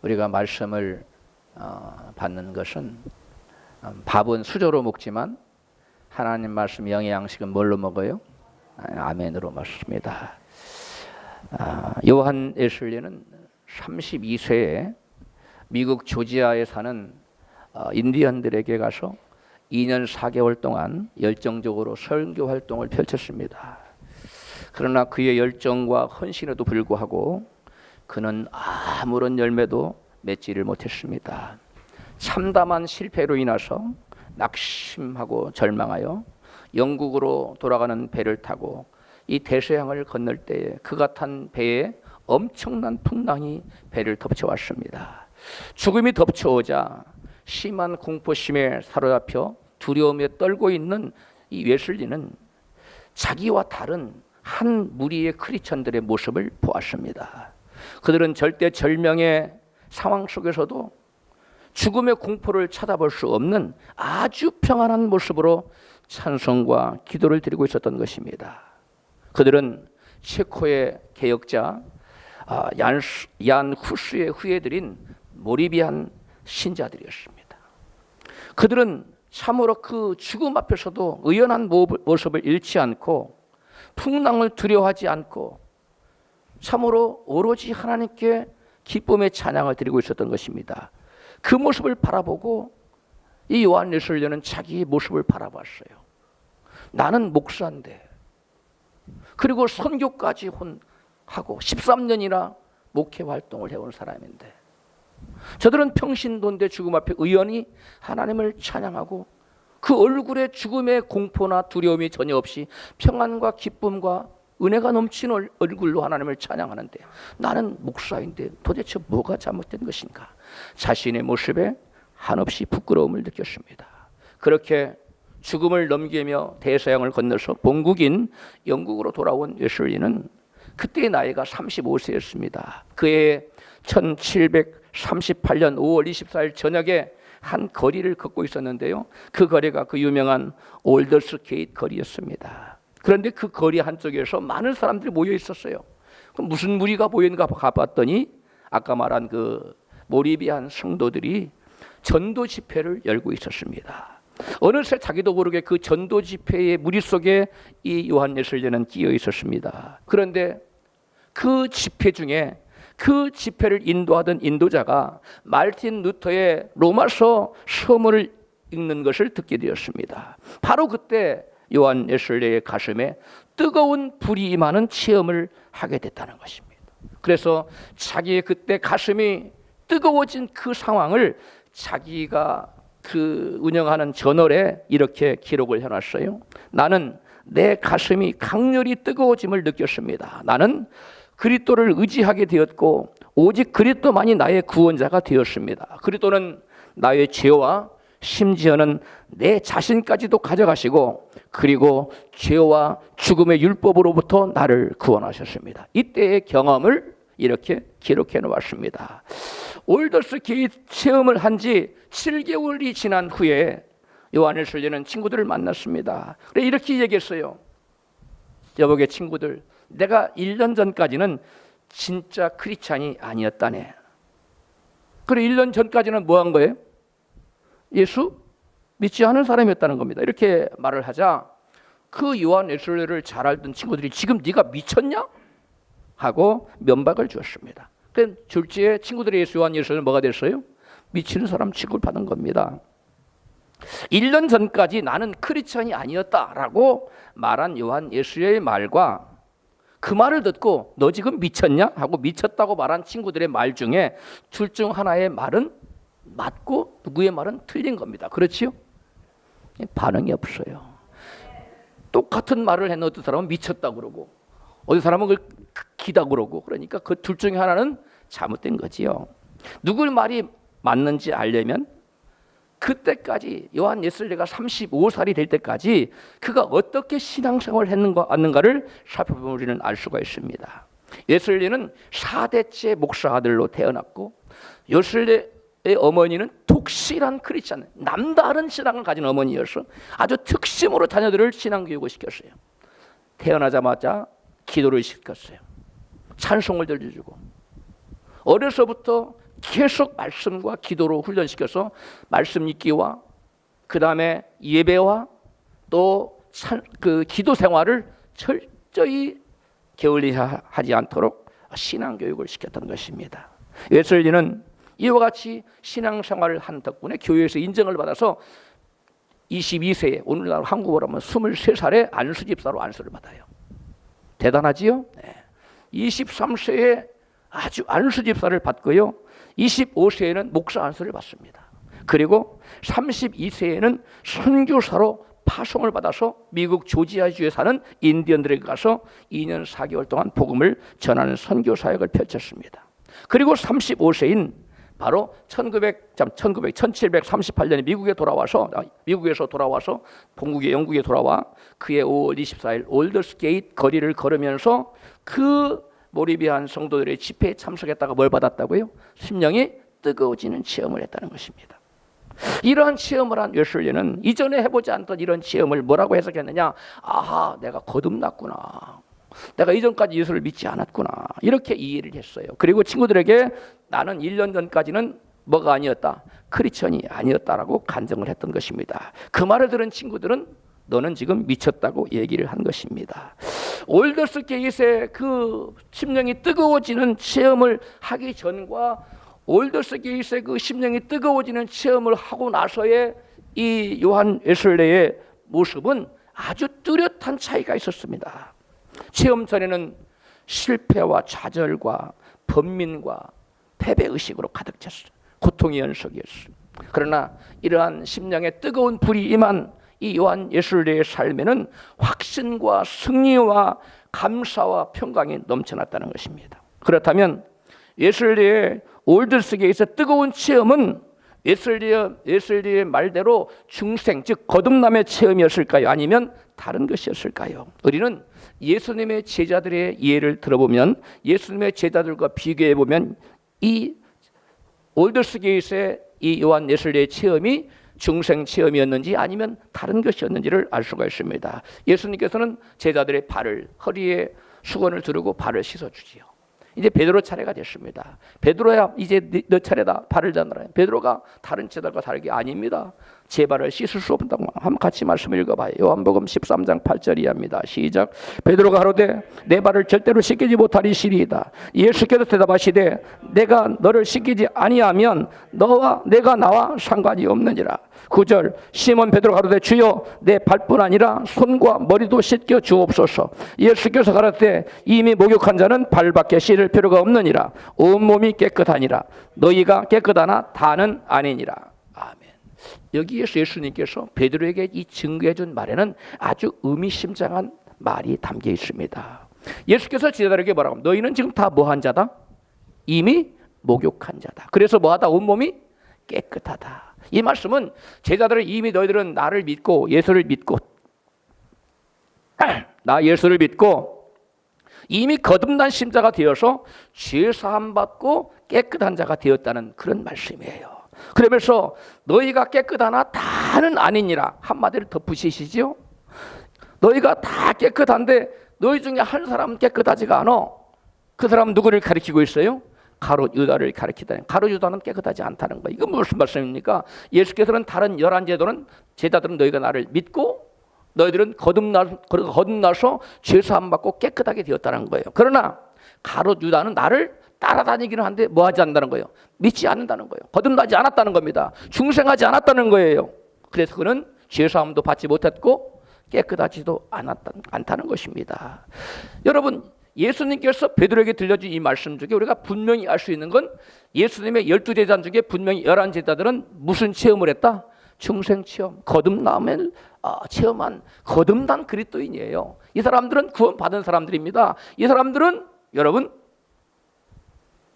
우리가 말씀을 받는 것은 밥은 수저로 먹지만 하나님 말씀 영의 양식은 뭘로 먹어요? 아멘으로 먹습니다. 요한 웨슬리는 32세에 미국 조지아에 사는 인디언들에게 가서 2년 4개월 동안 열정적으로 선교 활동을 펼쳤습니다. 그러나 그의 열정과 헌신에도 불구하고 그는 아무런 열매도 맺지를 못했습니다. 참담한 실패로 인해서 낙심하고 절망하여 영국으로 돌아가는 배를 타고 이 대서양을 건널 때에 그가 탄 배에 엄청난 풍랑이 배를 덮쳐왔습니다. 죽음이 덮쳐오자 심한 공포심에 사로잡혀 두려움에 떨고 있는 이 웨슬리는 자기와 다른 한 무리의 크리스천들의 모습을 보았습니다. 그들은 절대 절명의 상황 속에서도 죽음의 공포를 쳐다볼 수 없는 아주 평안한 모습으로 찬송과 기도를 드리고 있었던 것입니다. 그들은 체코의 개혁자 얀 후스의 후예들인 모리비안 신자들이었습니다. 그들은 참으로 그 죽음 앞에서도 의연한 모습을 잃지 않고 풍랑을 두려워하지 않고 참으로 오로지 하나님께 기쁨의 찬양을 드리고 있었던 것입니다. 그 모습을 바라보고 이 요한 웨슬리는 자기의 모습을 바라봤어요. 나는 목사인데, 그리고 선교까지 하고 13년이나 목회 활동을 해온 사람인데, 저들은 평신도인데 죽음 앞에 의연히 하나님을 찬양하고 그 얼굴에 죽음의 공포나 두려움이 전혀 없이 평안과 기쁨과 은혜가 넘치는 얼굴로 하나님을 찬양하는데, 나는 목사인데 도대체 뭐가 잘못된 것인가? 자신의 모습에 한없이 부끄러움을 느꼈습니다. 그렇게 죽음을 넘기며 대서양을 건너서 본국인 영국으로 돌아온 웨슬리는 그때의 나이가 35세였습니다. 그해 1738년 5월 24일 저녁에 한 거리를 걷고 있었는데요. 그 거리가 그 유명한 올더스 게이트 거리였습니다. 그런데 그 거리 한쪽에서 많은 사람들이 모여 있었어요. 그럼 무슨 무리가 모였는가 가봤더니 아까 말한 그 모리비안 성도들이 전도 집회를 열고 있었습니다. 어느새 자기도 모르게 그 전도 집회의 무리 속에 이 요한 웨슬리는 끼어 있었습니다. 그런데 그 집회 중에 그 집회를 인도하던 인도자가 마르틴 루터의 로마서 서문을 읽는 것을 듣게 되었습니다. 바로 그때 요한 웨슬리의 가슴에 뜨거운 불이 임하는 체험을 하게 됐다는 것입니다. 그래서 자기의 그때 가슴이 뜨거워진 그 상황을 자기가 그 운영하는 저널에 이렇게 기록을 해놨어요. 나는 내 가슴이 강렬히 뜨거워짐을 느꼈습니다. 나는 그리스도를 의지하게 되었고 오직 그리스도만이 나의 구원자가 되었습니다. 그리스도는 나의 죄와 심지어는 내 자신까지도 가져가시고 그리고 죄와 죽음의 율법으로부터 나를 구원하셨습니다. 이때의 경험을 이렇게 기록해 놓았습니다. 올더스 게이트 체험을 한 지 7개월이 지난 후에 요한 웨슬리는 친구들을 만났습니다. 그래 이렇게 얘기했어요. 여보게 친구들, 내가 1년 전까지는 진짜 크리스찬이 아니었다네. 그래 1년 전까지는 뭐 한 거예요? 예수 믿지 않은 사람이었다는 겁니다. 이렇게 말을 하자 그 요한 웨슬리를 잘 알던 친구들이 지금 네가 미쳤냐? 하고 면박을 주었습니다. 그런데 졸지에 친구들의 요한 웨슬리는 뭐가 됐어요? 미치는 사람 취급을 받은 겁니다. 1년 전까지 나는 크리스찬이 아니었다라고 말한 요한 웨슬리의 말과 그 말을 듣고 너 지금 미쳤냐? 하고 미쳤다고 말한 친구들의 말 중에 둘 중 하나의 말은 맞고 누구의 말은 틀린 겁니다. 그렇지요? 반응이 없어요. 똑같은 말을 했는 어떤 사람은 미쳤다고 그러고 어떤 사람은 그걸 기다 그러고, 그러니까 그 둘 중에 하나는 잘못된 거지요. 누구의 말이 맞는지 알려면 그때까지 요한 웨슬리가 35살이 될 때까지 그가 어떻게 신앙생활을 했는가를 살펴보면 우리는 알 수가 있습니다. 웨슬리는 4대째 목사 아들로 태어났고 웨슬리의 어머니는 독실한 크리스찬, 남다른 신앙을 가진 어머니여서 아주 특심으로 자녀들을 신앙교육을 시켰어요. 태어나자마자 기도를 시켰어요. 찬송을 들려주고 어려서부터 계속 말씀과 기도로 훈련시켜서 말씀 읽기와 그 다음에 예배와 또 그 기도 생활을 철저히 게을리하지 않도록 신앙교육을 시켰던 것입니다. 웨슬리는 이와 같이 신앙생활을 한 덕분에 교회에서 인정을 받아서 22세에 오늘날 한국어로 하면 23살에 안수집사로 안수를 받아요. 대단하지요? 네. 23세에 아주 안수집사를 받고요. 25세에는 목사 안수를 받습니다. 그리고 32세에는 선교사로 파송을 받아서 미국 조지아주에 사는 인디언들에게 가서 2년 4개월 동안 복음을 전하는 선교 사역을 펼쳤습니다. 그리고 35세인 바로 1738년에 미국에서 돌아와서 본국의 영국에 돌아와 그해 5월 24일 올더스게이트 거리를 걸으면서 그 모리비안 성도들의 집회에 참석했다가 뭘 받았다고요? 심령이 뜨거워지는 체험을 했다는 것입니다. 이러한 체험을 한 웨슬리는 이전에 해보지 않던 이런 체험을 뭐라고 해석했느냐? 아하, 내가 거듭났구나. 내가 이전까지 예수를 믿지 않았구나. 이렇게 이해를 했어요. 그리고 친구들에게 나는 1년 전까지는 뭐가 아니었다? 크리스천이 아니었다라고 간증을 했던 것입니다. 그 말을 들은 친구들은 너는 지금 미쳤다고 얘기를 한 것입니다. 올더스게이트의 그 심령이 뜨거워지는 체험을 하기 전과 올더스게이트의 그 심령이 뜨거워지는 체험을 하고 나서의 이 요한 웨슬레의 모습은 아주 뚜렷한 차이가 있었습니다. 체험 전에는 실패와 좌절과 번민과 패배의식으로 가득 찼어요. 고통의 연속이었어요. 그러나 이러한 심령의 뜨거운 불이 임한 이 요한 웨슬레의 삶에는 확신과 승리와 감사와 평강이 넘쳐났다는 것입니다. 그렇다면 웨슬레의 올더스게이트에서 뜨거운 체험은 웨슬리의 말대로 중생, 즉 거듭남의 체험이었을까요? 아니면 다른 것이었을까요? 우리는 예수님의 제자들의 예를 들어보면, 예수님의 제자들과 비교해보면 이 올더스게이트의 이 요한 웨슬리의 체험이 중생 체험이었는지 아니면 다른 것이었는지를 알 수가 있습니다. 예수님께서는 제자들의 발을, 허리에 수건을 두르고 발을 씻어주지요. 이제 베드로 차례가 됐습니다. 베드로야 이제 너 차례다. 발을 닦으라. 베드로가 다른 제자들과 다르게 아닙니다. 제 발을 씻을 수 없다고. 한번 같이 말씀을 읽어봐요. 요한복음 13장 8절 이하입니다. 시작. 베드로가 가로되 내 발을 절대로 씻기지 못하리 시리이다. 예수께서 대답하시되 내가 너를 씻기지 아니하면 너와 내가 나와 상관이 없느니라. 9절. 시몬 베드로 가로되 주여 내 발뿐 아니라 손과 머리도 씻겨 주옵소서. 예수께서 가로되 이미 목욕한 자는 발밖에 씻을 필요가 없느니라. 온몸이 깨끗하니라. 너희가 깨끗하나 다는 아니니라. 아멘. 여기에서 예수님께서 베드로에게 이 증거해준 말에는 아주 의미심장한 말이 담겨 있습니다. 예수께서 제자들에게 뭐라고 하면 너희는 지금 다 뭐한 자다? 이미 목욕한 자다. 그래서 뭐하다? 온몸이 깨끗하다. 이 말씀은 제자들은 이미 너희들은 나를 믿고 예수를 믿고 이미 거듭난 심자가 되어서 죄 사함 받고 깨끗한 자가 되었다는 그런 말씀이에요. 그러면서 너희가 깨끗하나 다는 아니니라. 한마디를 덧붙이시지요. 너희가 다 깨끗한데 너희 중에 한 사람은 깨끗하지가 않아. 그 사람은 누구를 가리키고 있어요? 가롯 유다를 가리키다니. 가롯 유다는 깨끗하지 않다는 거예요. 이건 무슨 말씀입니까? 예수께서는 다른 11 제자들은 너희가 나를 믿고 너희들은 거듭나서 죄사함 받고 깨끗하게 되었다는 거예요. 그러나 가롯 유다는 나를 따라다니기는 한데 뭐하지 않는다는 거예요? 믿지 않는다는 거예요. 거듭나지 않았다는 겁니다. 중생하지 않았다는 거예요. 그래서 그는 죄사함도 받지 못했고 깨끗하지도 않다는 것입니다. 여러분, 예수님께서 베드로에게 들려준 이 말씀 중에 우리가 분명히 알 수 있는 건 예수님의 12제자 중에 분명히 11제자들은 무슨 체험을 했다? 중생 체험, 거듭남을 체험한 거듭난 그리스도인이에요. 이 사람들은 구원받은 사람들입니다. 이 사람들은 여러분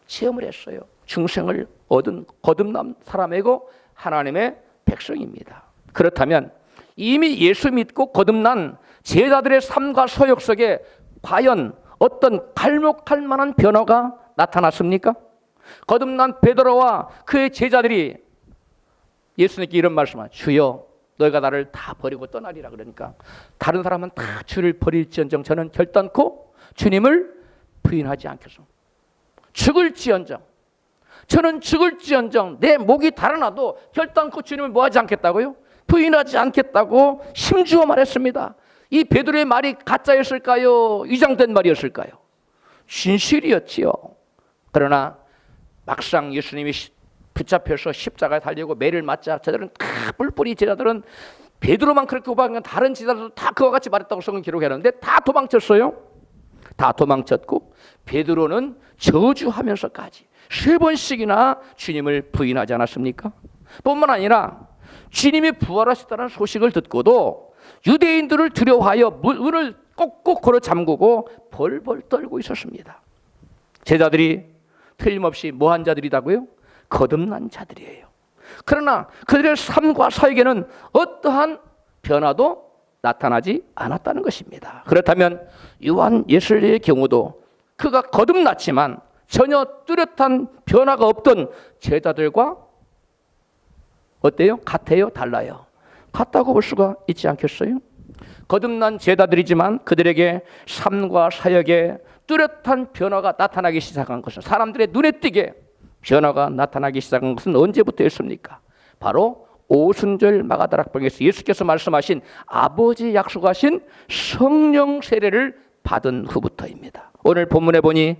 체험을 했어요. 중생을 얻은 거듭난 사람이고 하나님의 백성입니다. 그렇다면 이미 예수 믿고 거듭난 제자들의 삶과 서역 속에 과연 어떤 갈목할 만한 변화가 나타났습니까? 거듭난 베드로와 그의 제자들이 예수님께 이런 말씀을 주여 너희가 나를 다 버리고 떠나리라. 그러니까 다른 사람은 다 주를 버릴지언정 저는 결단코 주님을 부인하지 않겠소. 죽을지언정 저는 죽을지언정 내 목이 달아나도 결단코 주님을 뭐하지 않겠다고요? 부인하지 않겠다고 힘주어 말했습니다. 이 베드로의 말이 가짜였을까요? 위장된 말이었을까요? 진실이었지요. 그러나 막상 예수님이 붙잡혀서 십자가에 달리고 매를 맞자 저들은 다 뿔뿔이 제자들은 베드로만 그렇게 고백한 다른 제자들도 다 그와 같이 말했다고 성경 기록했는데 다 도망쳤어요. 다 도망쳤고 베드로는 저주하면서까지 3번씩이나 주님을 부인하지 않았습니까? 뿐만 아니라 주님이 부활하셨다는 소식을 듣고도 유대인들을 두려워하여 문을 꼭꼭 걸어 잠그고 벌벌 떨고 있었습니다. 제자들이 틀림없이 뭐한 자들이라고요? 거듭난 자들이에요. 그러나 그들의 삶과 사역에는 어떠한 변화도 나타나지 않았다는 것입니다. 그렇다면 요한 예술의 경우도 그가 거듭났지만 전혀 뚜렷한 변화가 없던 제자들과 어때요? 같아요? 달라요? 같다고 볼 수가 있지 않겠어요? 거듭난 제자들이지만 그들에게 삶과 사역에 뚜렷한 변화가 나타나기 시작한 것은, 사람들의 눈에 띄게 변화가 나타나기 시작한 것은 언제부터였습니까? 바로 오순절 마가다락방에서 예수께서 말씀하신 아버지 약속하신 성령 세례를 받은 후부터입니다. 오늘 본문에 보니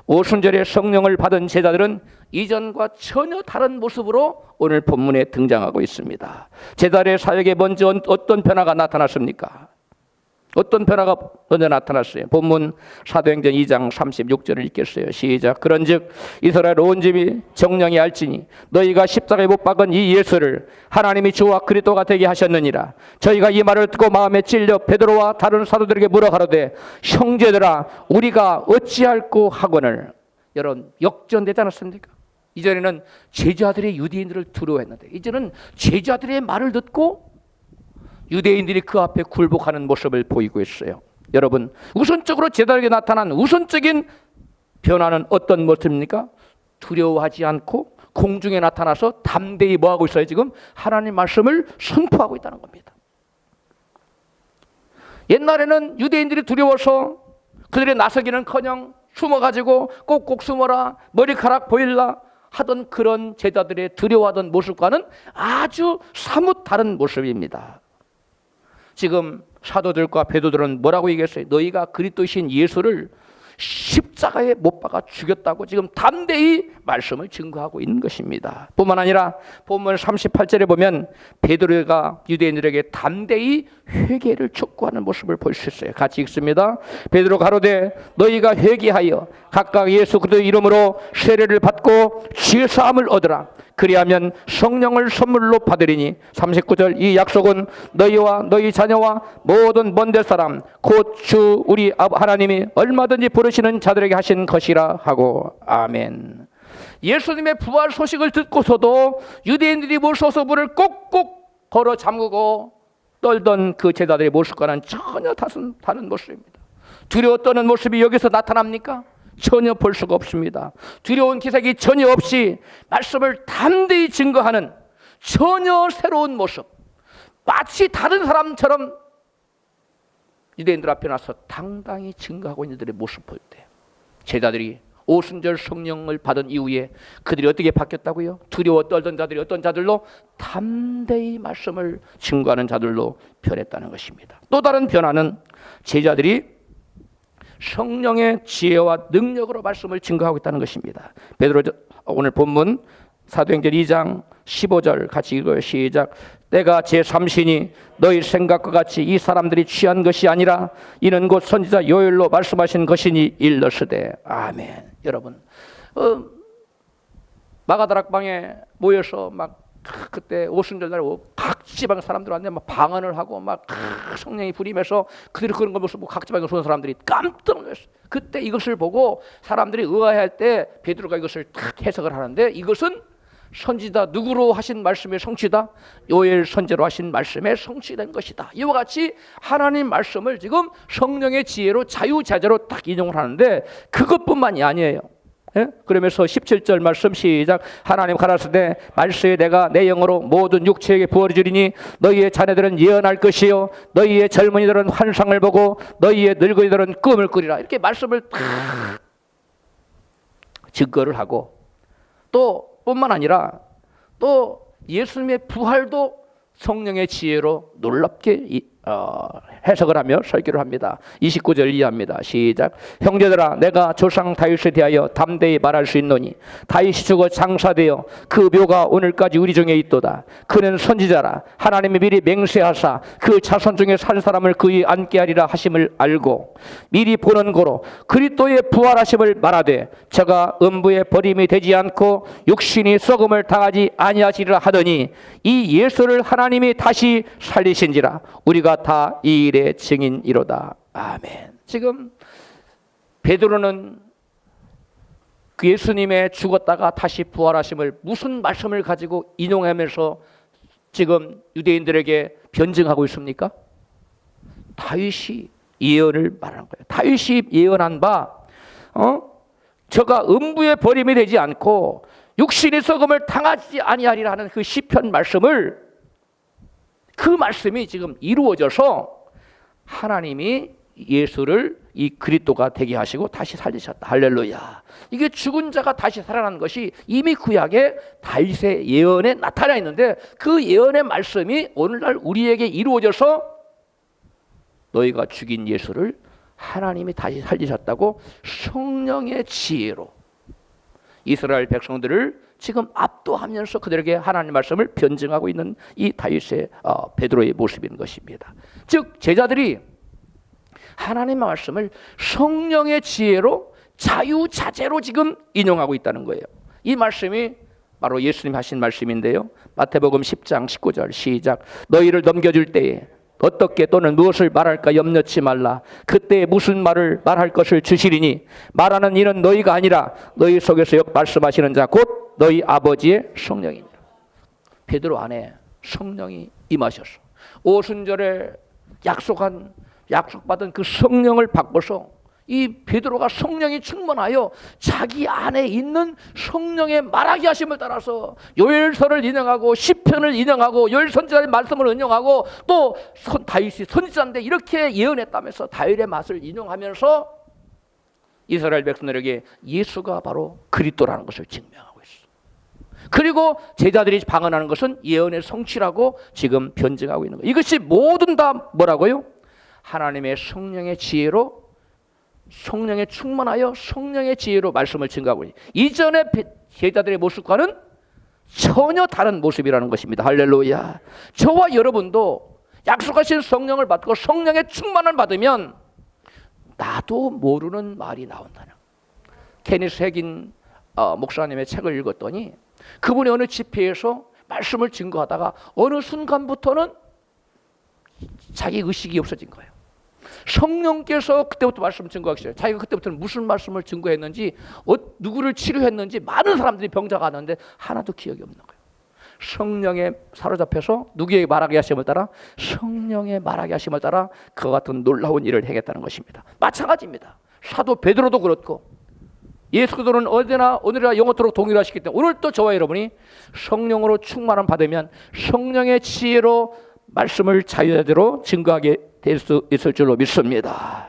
오순절에 성령을 받은 제자들은 이전과 전혀 다른 모습으로 오늘 본문에 등장하고 있습니다. 제자들의 사역에 먼저 어떤 변화가 나타났습니까? 어떤 변화가 먼저 나타났어요? 본문 사도행전 2장 36절을 읽겠어요. 시작. 그런즉 이스라엘 온 집이 정령이 알지니 너희가 십자가에 못 박은 이 예수를 하나님이 주와 그리스도가 되게 하셨느니라. 저희가 이 말을 듣고 마음에 찔려 베드로와 다른 사도들에게 물어 가로되 형제들아 우리가 어찌할꼬 하거늘. 여러분 역전되지 않았습니까? 이전에는 제자들의 유대인들을 두려워했는데 이제는 제자들의 말을 듣고 유대인들이 그 앞에 굴복하는 모습을 보이고 있어요. 여러분 우선적으로 제자들에게 나타난 우선적인 변화는 어떤 모습입니까? 두려워하지 않고 공중에 나타나서 담대히 뭐하고 있어요? 지금 하나님 말씀을 선포하고 있다는 겁니다. 옛날에는 유대인들이 두려워서 그들의 나서기는커녕 숨어가지고 꼭꼭 숨어라, 머리카락 보일라 하던 그런 제자들의 두려워하던 모습과는 아주 사뭇 다른 모습입니다. 지금 사도들과 베드로들은 뭐라고 얘기했어요? 너희가 그리스도신 예수를 십자가에 못 박아 죽였다고 지금 담대히 말씀을 증거하고 있는 것입니다. 뿐만 아니라 본문 38절에 보면 베드로가 유대인들에게 담대히 회개를 촉구하는 모습을 볼 수 있어요. 같이 읽습니다. 베드로 가로되 너희가 회개하여 각각 예수 그리스도의 이름으로 세례를 받고 죄 사함을 얻으라. 그리하면 성령을 선물로 받으리니 39절 이 약속은 너희와 너희 자녀와 모든 먼데 사람 곧 주 우리 하나님이 얼마든지 부르시는 자들에게 하신 것이라 하고 아멘. 예수님의 부활 소식을 듣고서도 유대인들이 무서워서 문을 꼭꼭 걸어 잠그고 떨던 그 제자들의 모습과는 전혀 다른 모습입니다. 두려워 떠는 모습이 여기서 나타납니까? 전혀 볼 수가 없습니다. 두려운 기색이 전혀 없이 말씀을 담대히 증거하는 전혀 새로운 모습, 마치 다른 사람처럼 유대인들 앞에 나서 당당히 증거하고 있는 이들의 모습 볼 때 제자들이 오순절 성령을 받은 이후에 그들이 어떻게 바뀌었다고요? 두려워 떨던 자들이 어떤 자들로? 담대히 말씀을 증거하는 자들로 변했다는 것입니다. 또 다른 변화는 제자들이 성령의 지혜와 능력으로 말씀을 증거하고 있다는 것입니다. 베드로 오늘 본문 사도행전 2장 15절 같이 읽어요. 시작. 때가 제3시니 너희 생각과 같이 이 사람들이 취한 것이 아니라 이는 곧 선지자 요엘로 말씀하신 것이니 일러스되 아멘. 여러분 마가다락방에 모여서 막 그때 오순절 날 각 지방 사람들 왔는데 막 방언을 하고 막 성령이 부리면서 그들이 그런 걸 보고 각 지방에 오는 사람들이 깜짝 놀랐어요. 그때 이것을 보고 사람들이 의아해할 때 베드로가 이것을 딱 해석을 하는데 이것은 선지자 누구로 하신 말씀의 성취다? 요엘 선지자로 하신 말씀의 성취된 것이다. 이와 같이 하나님 말씀을 지금 성령의 지혜로 자유자재로 딱 인용을 하는데 그것뿐만이 아니에요. 예? 그러면서 17절 말씀 시작. 하나님 가라사대 말씀에 내가 내 영으로 모든 육체에게 부어를 주리니 너희의 자녀들은 예언할 것이요 너희의 젊은이들은 환상을 보고 너희의 늙은이들은 꿈을 꾸리라. 이렇게 말씀을 다 증거를 하고 또 뿐만 아니라 또 예수님의 부활도 성령의 지혜로 놀랍게 해석을 하며 설교를 합니다. 29절 이해합니다. 시작. 형제들아, 내가 조상 다윗에 대하여 담대히 말할 수 있노니 다윗이 죽어 장사되어 그 묘가 오늘까지 우리 중에 있도다. 그는 선지자라. 하나님이 미리 맹세하사 그 자손 중에 산 사람을 그의 앉게 하리라 하심을 알고 미리 보는 고로 그리스도의 부활하심을 말하되 저가 음부에 버림이 되지 않고 육신이 썩음을 당하지 아니하시리라 하더니 이 예수를 하나님이 다시 살리신지라. 우리가 다 이 일의 증인이로다. 아멘. 지금 베드로는 그 예수님의 죽었다가 다시 부활하심을 무슨 말씀을 가지고 인용하면서 지금 유대인들에게 변증하고 있습니까? 다윗이 예언을 말하는 거예요. 다윗이 예언한 바 저가 음부에 버림이 되지 않고 육신의 썩음을 당하지 아니하리라는 그 시편 말씀을, 그 말씀이 지금 이루어져서 하나님이 예수를 이 그리스도가 되게 하시고 다시 살리셨다. 할렐루야. 이게 죽은 자가 다시 살아난 것이 이미 구약의 다윗의 예언에 나타나 있는데 그 예언의 말씀이 오늘날 우리에게 이루어져서 너희가 죽인 예수를 하나님이 다시 살리셨다고 성령의 지혜로 이스라엘 백성들을 지금 압도하면서 그들에게 하나님의 말씀을 변증하고 있는 이 다윗의 베드로의 모습인 것입니다. 즉 제자들이 하나님의 말씀을 성령의 지혜로 자유자재로 지금 인용하고 있다는 거예요. 이 말씀이 바로 예수님 하신 말씀인데요. 마태복음 10장 19절 시작. 너희를 넘겨줄 때에 어떻게 또는 무엇을 말할까 염려치 말라. 그때 무슨 말을 말할 것을 주시리니 말하는 이는 너희가 아니라 너희 속에서 말씀하시는 자 곧 너희 아버지의 성령이니라. 베드로 안에 성령이 임하셔서 오순절에 약속받은 그 성령을 받고서 이 베드로가 성령이 충만하여 자기 안에 있는 성령의 말하게 하심을 따라서 요엘서를 인용하고 시편을 인용하고 요엘 선지자의 말씀을 인용하고 또 다윗이 선지자인데 이렇게 예언했다면서 다윗의 맛을 인용하면서 이스라엘 백성들에게 예수가 바로 그리스도라는 것을 증명하고 있어. 그리고 제자들이 방언하는 것은 예언의 성취라고 지금 변증하고 있는 거예요. 이것이 모든 다 뭐라고요? 하나님의 성령의 지혜로, 성령에 충만하여 성령의 지혜로 말씀을 증거하고 있는, 이전의 제자들의 모습과는 전혀 다른 모습이라는 것입니다. 할렐루야. 저와 여러분도 약속하신 성령을 받고 성령의 충만을 받으면 나도 모르는 말이 나온다는. 케니스 핵인 목사님의 책을 읽었더니 그분이 어느 집회에서 말씀을 증거하다가 어느 순간부터는 자기 의식이 없어진 거예요. 성령께서 그때부터 말씀을 증거하기 시작해요. 자기가 그때부터는 무슨 말씀을 증거했는지, 누구를 치료했는지 많은 사람들이 병자가는데 하나도 기억이 없는 거예요. 성령에 사로잡혀서 누구에게 말하게 하심을 따라, 성령의 말하게 하심을 따라 그와 같은 놀라운 일을 행했다는 것입니다. 마찬가지입니다. 사도 베드로도 그렇고 예수 그리스도는 언제나 오늘이나 영원토록 동일하시기 때문에 오늘 또 저와 여러분이 성령으로 충만함 받으면 성령의 지혜로 말씀을 자유자재로 증거하게 될 수 있을 줄로 믿습니다.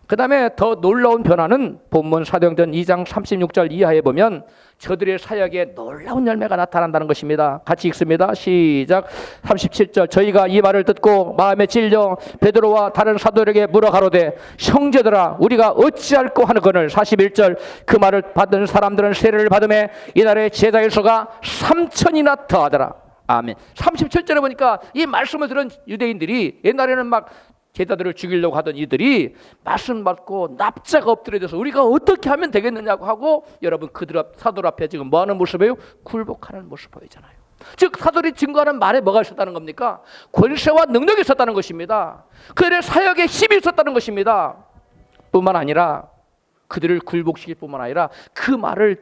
그 다음에 더 놀라운 변화는 본문 사도행전 2장 36절 이하에 보면 저들의 사역에 놀라운 열매가 나타난다는 것입니다. 같이 읽습니다. 시작. 37절. 저희가 이 말을 듣고 마음에 찔려 베드로와 다른 사도들에게 물어 가로되 형제들아 우리가 어찌할꼬 하는거늘. 41절. 그 말을 받은 사람들은 세례를 받음에 이날의 제자의 수가 3,000이나 더하더라. 아멘. 37절에 보니까 이 말씀을 들은 유대인들이, 옛날에는 막 제자들을 죽이려고 하던 이들이 말씀 받고 납작 엎드려져서 우리가 어떻게 하면 되겠느냐고 하고, 여러분 그들 사도들 앞에 지금 뭐하는 모습이에요? 굴복하는 모습 보이잖아요. 즉 사도들이 증거하는 말에 뭐가 있었다는 겁니까? 권세와 능력이 있었다는 것입니다. 그들의 사역에 힘이 있었다는 것입니다. 뿐만 아니라 그들을 굴복시킬 뿐만 아니라 그 말을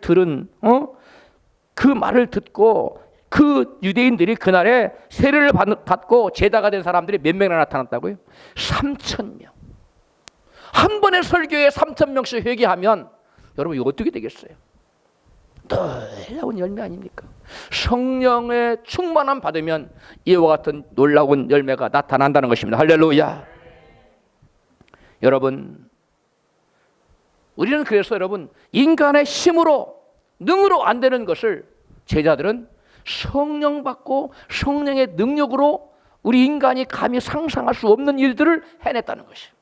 그 말을 듣고 그 유대인들이 그날에 세례를 받고 제자가 된 사람들이 몇 명이나 나타났다고요? 3,000명. 한 번의 설교에 3,000명씩 회개하면 여러분 이거 어떻게 되겠어요? 놀라운 열매 아닙니까? 성령의 충만함 받으면 이와 같은 놀라운 열매가 나타난다는 것입니다. 할렐루야. 여러분, 우리는 그래서 여러분 인간의 힘으로 능으로 안 되는 것을 제자들은 성령 받고 성령의 능력으로 우리 인간이 감히 상상할 수 없는 일들을 해냈다는 것이에요.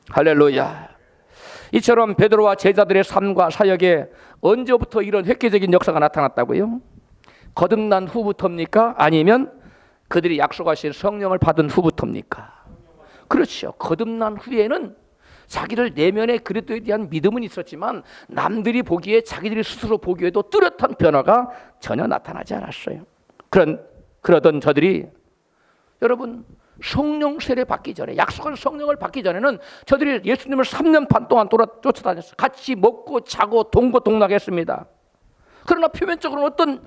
할렐루야. 이처럼 베드로와 제자들의 삶과 사역에 언제부터 이런 획기적인 역사가 나타났다고요? 거듭난 후부터입니까? 아니면 그들이 약속하신 성령을 받은 후부터입니까? 그렇죠. 거듭난 후에는 자기들 내면의 그리스도에 대한 믿음은 있었지만 남들이 보기에 자기들이 스스로 보기에도 뚜렷한 변화가 전혀 나타나지 않았어요. 그러던 저들이 여러분 성령 세례 받기 전에 약속한 성령을 받기 전에는 저들이 예수님을 3년 반 동안 쫓아다녔어요. 같이 먹고 자고 동고동락했습니다. 그러나 표면적으로는 어떤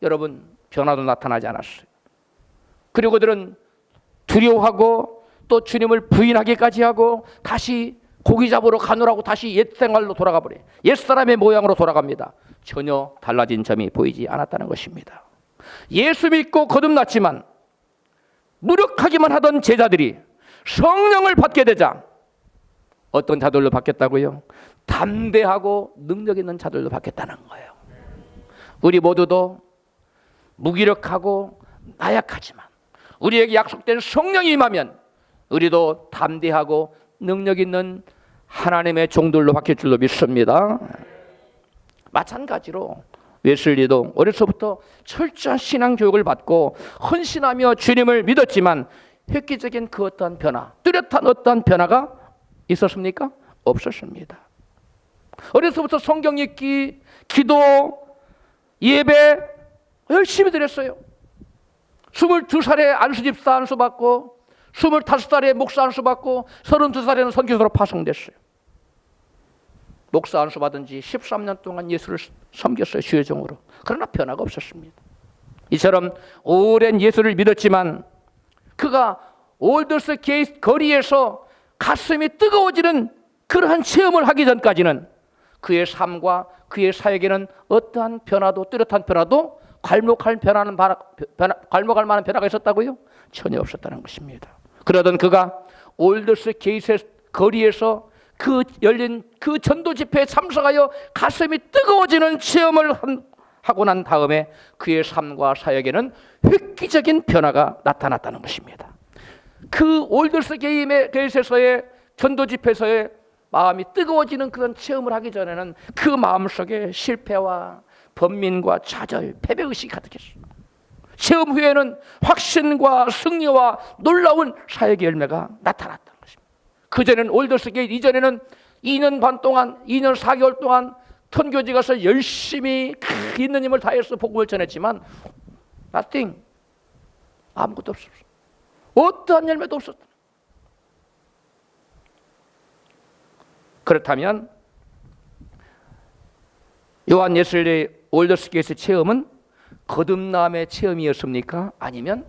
여러분 변화도 나타나지 않았어요. 그리고 그들은 두려워하고 또 주님을 부인하기까지 하고 다시 고기 잡으러 가느라고 다시 옛생활로 돌아가 버려요. 옛사람의 모양으로 돌아갑니다. 전혀 달라진 점이 보이지 않았다는 것입니다. 예수 믿고 거듭났지만 무력하기만 하던 제자들이 성령을 받게 되자 어떤 자들로 바뀌었다고요? 담대하고 능력 있는 자들로 바뀌었다는 거예요. 우리 모두도 무기력하고 나약하지만 우리에게 약속된 성령이 임하면 우리도 담대하고 능력 있는 하나님의 종들로 바뀔 줄로 믿습니다. 마찬가지로 웨슬리도 어려서부터 철저한 신앙 교육을 받고 헌신하며 주님을 믿었지만 획기적인 그 어떠한 변화, 뚜렷한 어떠한 변화가 있었습니까? 없었습니다. 어려서부터 성경 읽기, 기도, 예배 열심히 드렸어요. 22살에 안수집사 안수 받고 25살에 목사 안수 받고 32살에는 선교사로 파송됐어요. 목사 안수 받은 지 13년 동안 예수를 섬겼어요. 주여종으로. 그러나 변화가 없었습니다. 이처럼 오랜 예수를 믿었지만 그가 올더스 게이트 거리에서 가슴이 뜨거워지는 그러한 체험을 하기 전까지는 그의 삶과 그의 사역에는 어떠한 변화도 뚜렷한 변화도 괄목할 만한 변화가 있었다고요? 전혀 없었다는 것입니다. 그러던 그가 올더스 게이트 거리에서 그 열린 그 전도 집회에 참석하여 가슴이 뜨거워지는 체험을 하고 난 다음에 그의 삶과 사역에는 획기적인 변화가 나타났다는 것입니다. 그 올더스 게이트에서의 전도 집회에서의 마음이 뜨거워지는 그런 체험을 하기 전에는 그 마음속에 실패와 번민과 좌절, 패배의식이 가득했어요. 체험 후에는 확신과 승리와 놀라운 사역의 열매가 나타났다는 것입니다. 그전에는 올더스 게이트 이전에는 2년 반 동안 2년 4개월 동안 선교지 가서 열심히 있는 힘을 다해서 복음을 전했지만 nothing, 아무것도 없었어요. 어떠한 열매도 없었다. 그렇다면 요한 예슬리의 올더스 게이트 체험은 거듭남의 체험이었습니까? 아니면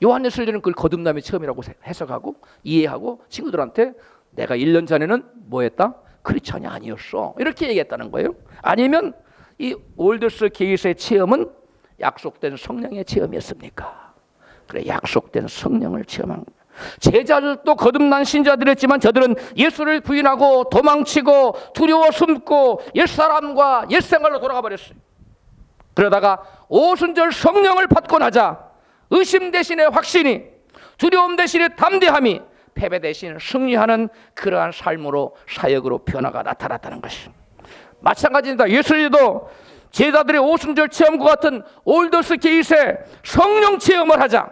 요한 예슬리는 그걸 거듭남의 체험이라고 해석하고 이해하고 친구들한테 내가 1년 전에는 뭐 했다? 크리스찬이 아니었어. 이렇게 얘기했다는 거예요. 아니면 이 올더스 게이트의 체험은 약속된 성령의 체험이었습니까? 그래, 약속된 성령을 체험한 거예요. 제자들도 거듭난 신자들이었지만 저들은 예수를 부인하고 도망치고 두려워 숨고 옛사람과 옛생활로 돌아가 버렸어요. 그러다가 오순절 성령을 받고 나자 의심 대신에 확신이, 두려움 대신에 담대함이, 패배 대신 승리하는 그러한 삶으로 사역으로 변화가 나타났다는 것입니다. 마찬가지입니다. 예수님도 제자들의 오순절 체험과 같은 올더스 게이트의 성령 체험을 하자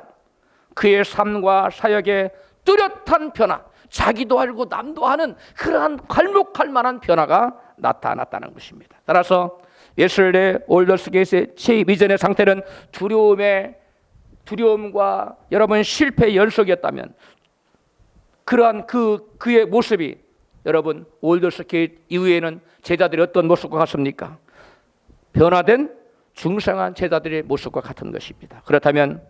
그의 삶과 사역에 뚜렷한 변화, 자기도 알고 남도 아는 그러한 괄목할 만한 변화가 나타났다는 것입니다. 따라서 예슬레 올더스 게이트의 체험 이전의 상태는 두려움과 여러분 실패의 연속이었다면 그러한 그의 모습이 여러분 올더스 게이트 이후에는 제자들이 어떤 모습과 같습니까? 변화된 중생한 제자들의 모습과 같은 것입니다. 그렇다면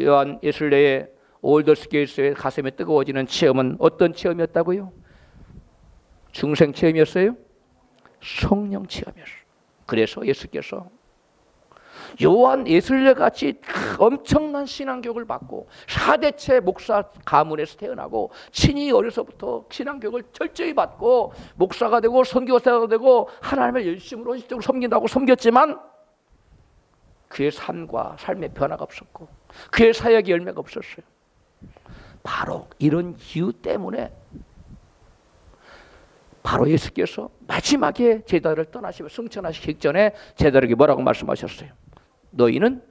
요한 예슬레의 올더스 게이트의 가슴이 뜨거워지는 체험은 어떤 체험이었다고요? 중생 체험이었어요? 성령 체험이었어요. 그래서 예수께서 요한 예술례 같이 엄청난 신앙교육을 받고 4대째 목사 가문에서 태어나고 친히 어려서부터 신앙교육을 철저히 받고 목사가 되고 선교사가 되고 하나님을 열심으로 헌신적으로 섬긴다고 섬겼지만 그의 삶과 삶의 변화가 없었고 그의 사역의 열매가 없었어요. 바로 이런 이유 때문에 바로 예수께서 마지막에 제자들을 떠나시며 승천하시기 직전에 제자들에게 뭐라고 말씀하셨어요? 너희는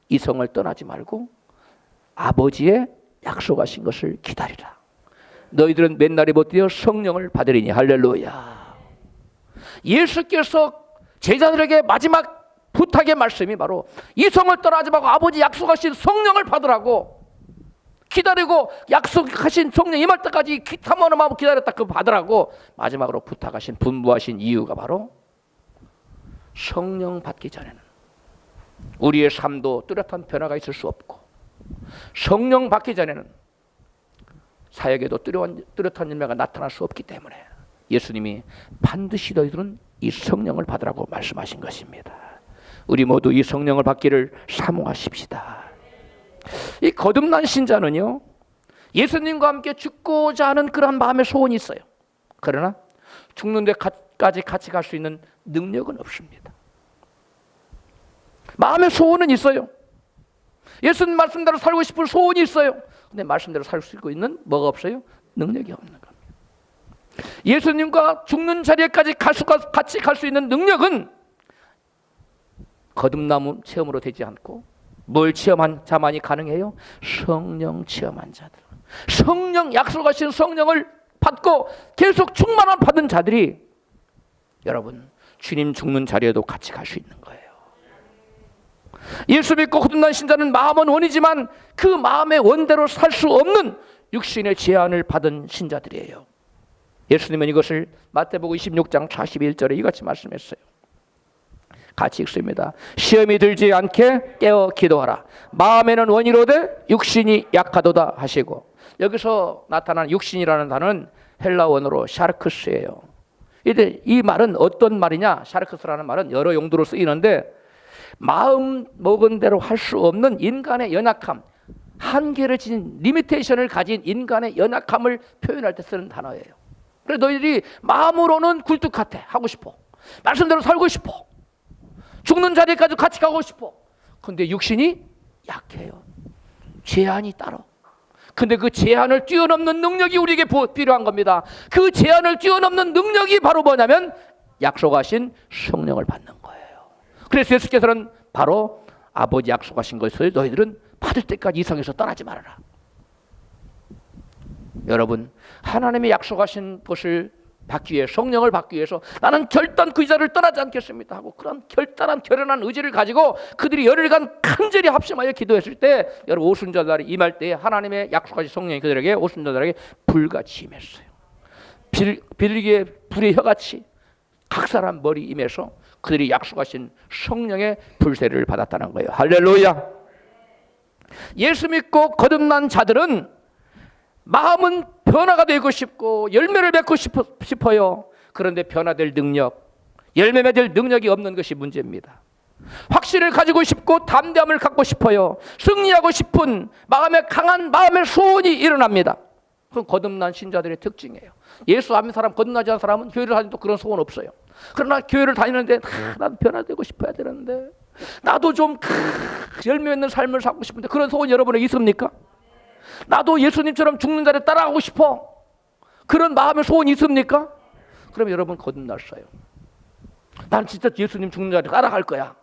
이 성을 떠나지 말고 아버지의 약속하신 것을 기다리라. 너희들은 맨날에 못 뛰어 성령을 받으리니. 할렐루야. 예수께서 제자들에게 마지막 부탁의 말씀이 바로 이 성을 떠나지 말고 아버지 약속하신 성령을 받으라고, 기다리고 약속하신 성령 임할 때까지 탐험하고 기다렸다 그 받으라고 마지막으로 부탁하신 분부하신 이유가 바로 성령 받기 전에는 우리의 삶도 뚜렷한 변화가 있을 수 없고 성령 받기 전에는 사역에도 뚜렷한 열매가 나타날 수 없기 때문에 예수님이 반드시 너희들은 이 성령을 받으라고 말씀하신 것입니다. 우리 모두 이 성령을 받기를 사모하십시다. 이 거듭난 신자는요, 예수님과 함께 죽고자 하는 그런 마음의 소원이 있어요. 그러나 죽는 데까지 같이 갈 수 있는 능력은 없습니다. 마음의 소원은 있어요. 예수님 말씀대로 살고 싶은 소원이 있어요. 근데 말씀대로 살 수 있는 뭐가 없어요? 능력이 없는 겁니다. 예수님과 죽는 자리에까지 같이 갈 수 있는 능력은 거듭남 체험으로 되지 않고 뭘 체험한 자만이 가능해요? 성령 체험한 자들, 성령 약속하신 성령을 받고 계속 충만함 받은 자들이 여러분 주님 죽는 자리에도 같이 갈 수 있는 거예요. 예수 믿고 거듭난 신자는 마음은 원이지만 그 마음의 원대로 살 수 없는 육신의 제한을 받은 신자들이에요. 예수님은 이것을 마태복음 26장 41절에 이같이 말씀했어요. 같이 읽습니다. 시험이 들지 않게 깨어 기도하라. 마음에는 원이로되 육신이 약하도다 하시고, 여기서 나타난 육신이라는 단어는 헬라 원어로 샤르크스예요. 이 말은 어떤 말이냐? 샤르크스라는 말은 여러 용도로 쓰이는데 마음 먹은 대로 할 수 없는 인간의 연약함, 한계를 지닌 리미테이션을 가진 인간의 연약함을 표현할 때 쓰는 단어예요. 그래서 너희들이 마음으로는 굴뚝같아 하고 싶어, 말씀대로 살고 싶어, 죽는 자리까지 같이 가고 싶어. 근데 육신이 약해요. 제한이 따로. 근데 그 제한을 뛰어넘는 능력이 우리에게 필요한 겁니다. 그 제한을 뛰어넘는 능력이 바로 뭐냐면 약속하신 성령을 받는 거예요. 그래서 예수께서는 바로 아버지 약속하신 것을 너희들은 받을 때까지 이 성에서 떠나지 말아라. 여러분, 하나님이 약속하신 것을 받기 위해, 성령을 받기 위해서 나는 결단 그 자를 떠나지 않겠습니다 하고 그런 결단한 결연한 의지를 가지고 그들이 열흘간 간절히 합심하여 기도했을 때, 여러분 오순절날이 임할 때 하나님의 약속하신 성령이 그들에게, 오순절날에게 불같이 임했어요. 비둘기의 불의 혀같이 각사한 머리 임해서 그들이 약속하신 성령의 불세를 받았다는 거예요. 할렐루야. 예수 믿고 거듭난 자들은 마음은 변화가 되고 싶고 열매를 맺고 싶어요. 그런데 변화될 능력, 열매 맺을 능력이 없는 것이 문제입니다. 확신을 가지고 싶고 담대함을 갖고 싶어요. 승리하고 싶은 마음의 강한 마음의 소원이 일어납니다. 그건 거듭난 신자들의 특징이에요. 예수 안 믿는 사람, 거듭나지 않은 사람은 교회를 다니도 그런 소원 없어요. 그러나 교회를 다니는데 난 변화되고 싶어야 되는데, 나도 좀 열매 맺는 삶을 살고 싶은데, 그런 소원 여러분에게 있습니까? 나도 예수님처럼 죽는 자리에 따라가고 싶어, 그런 마음의 소원이 있습니까? 그럼 여러분 거듭났어요. 난 진짜 예수님 죽는 자리에 따라갈 거야.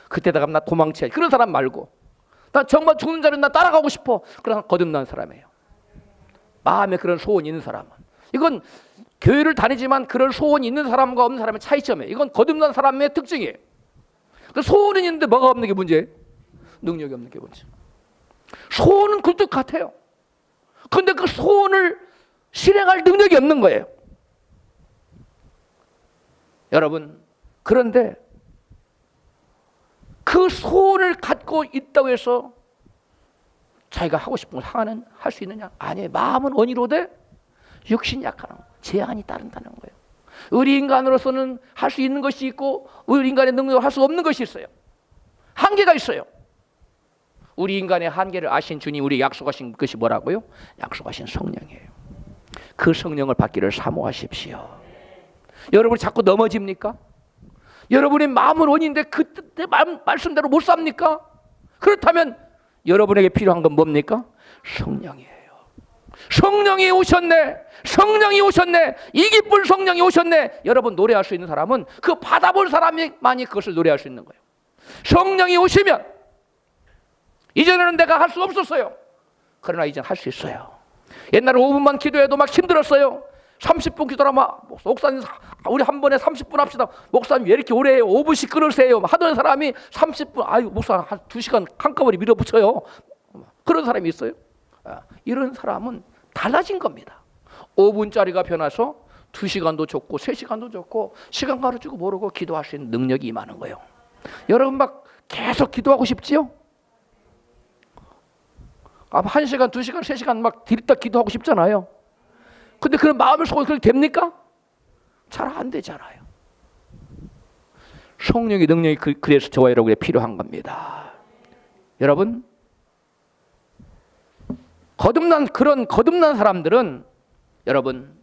그때다가 나 도망쳐야지. 그런 사람 말고, 난 정말 죽는 자리에 나 따라가고 싶어. 그런 거듭난 사람이에요. 마음에 그런 소원이 있는 사람은, 이건 교회를 다니지만 그런 소원이 있는 사람과 없는 사람의 차이점이에요. 이건 거듭난 사람의 특징이에요. 그 소원은 있는데 뭐가 없는 게 문제예요? 능력이 없는 게 문제. 소원은 굴뚝 같아요. 그런데 그 소원을 실행할 능력이 없는 거예요. 여러분, 그런데 그 소원을 갖고 있다고 해서 자기가 하고 싶은 걸 할 수 있느냐? 아니에요. 마음은 원이로되 육신이 약한 제한이 따른다는 거예요. 우리 인간으로서는 할 수 있는 것이 있고 우리 인간의 능력으로 할 수 없는 것이 있어요. 한계가 있어요. 우리 인간의 한계를 아신 주님, 우리 약속하신 것이 뭐라고요? 약속하신 성령이에요. 그 성령을 받기를 사모하십시오. 여러분이 자꾸 넘어집니까? 여러분의 마음은 원인데 그때 말씀대로 못 삽니까? 그렇다면 여러분에게 필요한 건 뭡니까? 성령이에요. 성령이 오셨네. 성령이 오셨네. 이 기쁜 성령이 오셨네. 여러분 노래할 수 있는 사람은 그 받아볼 사람만이 그것을 노래할 수 있는 거예요. 성령이 오시면 이전에는 내가 할 수 없었어요. 그러나 이젠 할 수 있어요. 옛날에 5분만 기도해도 막 힘들었어요. 30분 기도하면 목사님 우리 한 번에 30분 합시다. 목사님 왜 이렇게 오래 해요? 5분씩 끊으세요. 하던 사람이 30분 아유 목사 한 2시간 한꺼번에 밀어붙여요. 그런 사람이 있어요. 이런 사람은 달라진 겁니다. 5분짜리가 변해서 2시간도 좋고 3시간도 좋고 시간 가르치고 모르고 기도할 수 있는 능력이 임하는 거예요. 여러분 막 계속 기도하고 싶지요? 1시간, 2시간, 3시간 막 들이다 기도하고 싶잖아요. 근데 그런 마음을 속에 그렇게 됩니까? 잘 안 되잖아요. 성령의 능력이 그래서 저와 여러분에 필요한 겁니다. 여러분 거듭난 사람들은 여러분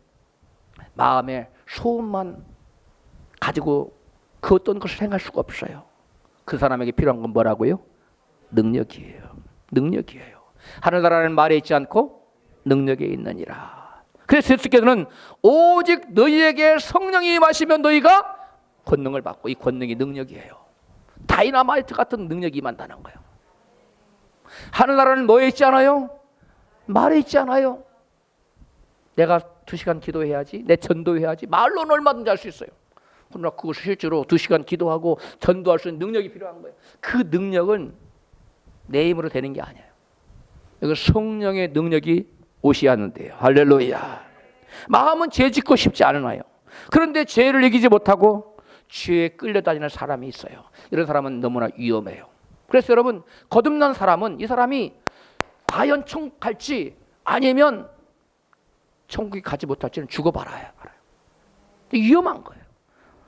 마음에 소원만 가지고 그 어떤 것을 행할 수가 없어요. 그 사람에게 필요한 건 뭐라고요? 능력이에요. 능력이에요. 하늘나라는 말에 있지 않고 능력에 있느니라. 그래서 예수께서는 오직 너희에게 성령이 임하시면 너희가 권능을 받고, 이 권능이 능력이에요. 다이너마이트 같은 능력이 임한다는 거예요. 하늘나라는 뭐에 있지 않아요? 말에 있지 않아요. 내가 2시간 기도해야지, 내 전도해야지. 말로는 얼마든지 할 수 있어요. 그러나 그것을 실제로 2시간 기도하고 전도할 수 있는 능력이 필요한 거예요. 그 능력은 내 힘으로 되는 게 아니에요. 이거 성령의 능력이 오셔야 하는데요. 할렐루야. 마음은 죄 짓고 싶지 않아요. 그런데 죄를 이기지 못하고 죄에 끌려다니는 사람이 있어요. 이런 사람은 너무나 위험해요. 그래서 여러분 거듭난 사람은 이 사람이 과연 천국 갈지 아니면 천국에 가지 못할지는 죽어봐야 알아요. 위험한 거예요.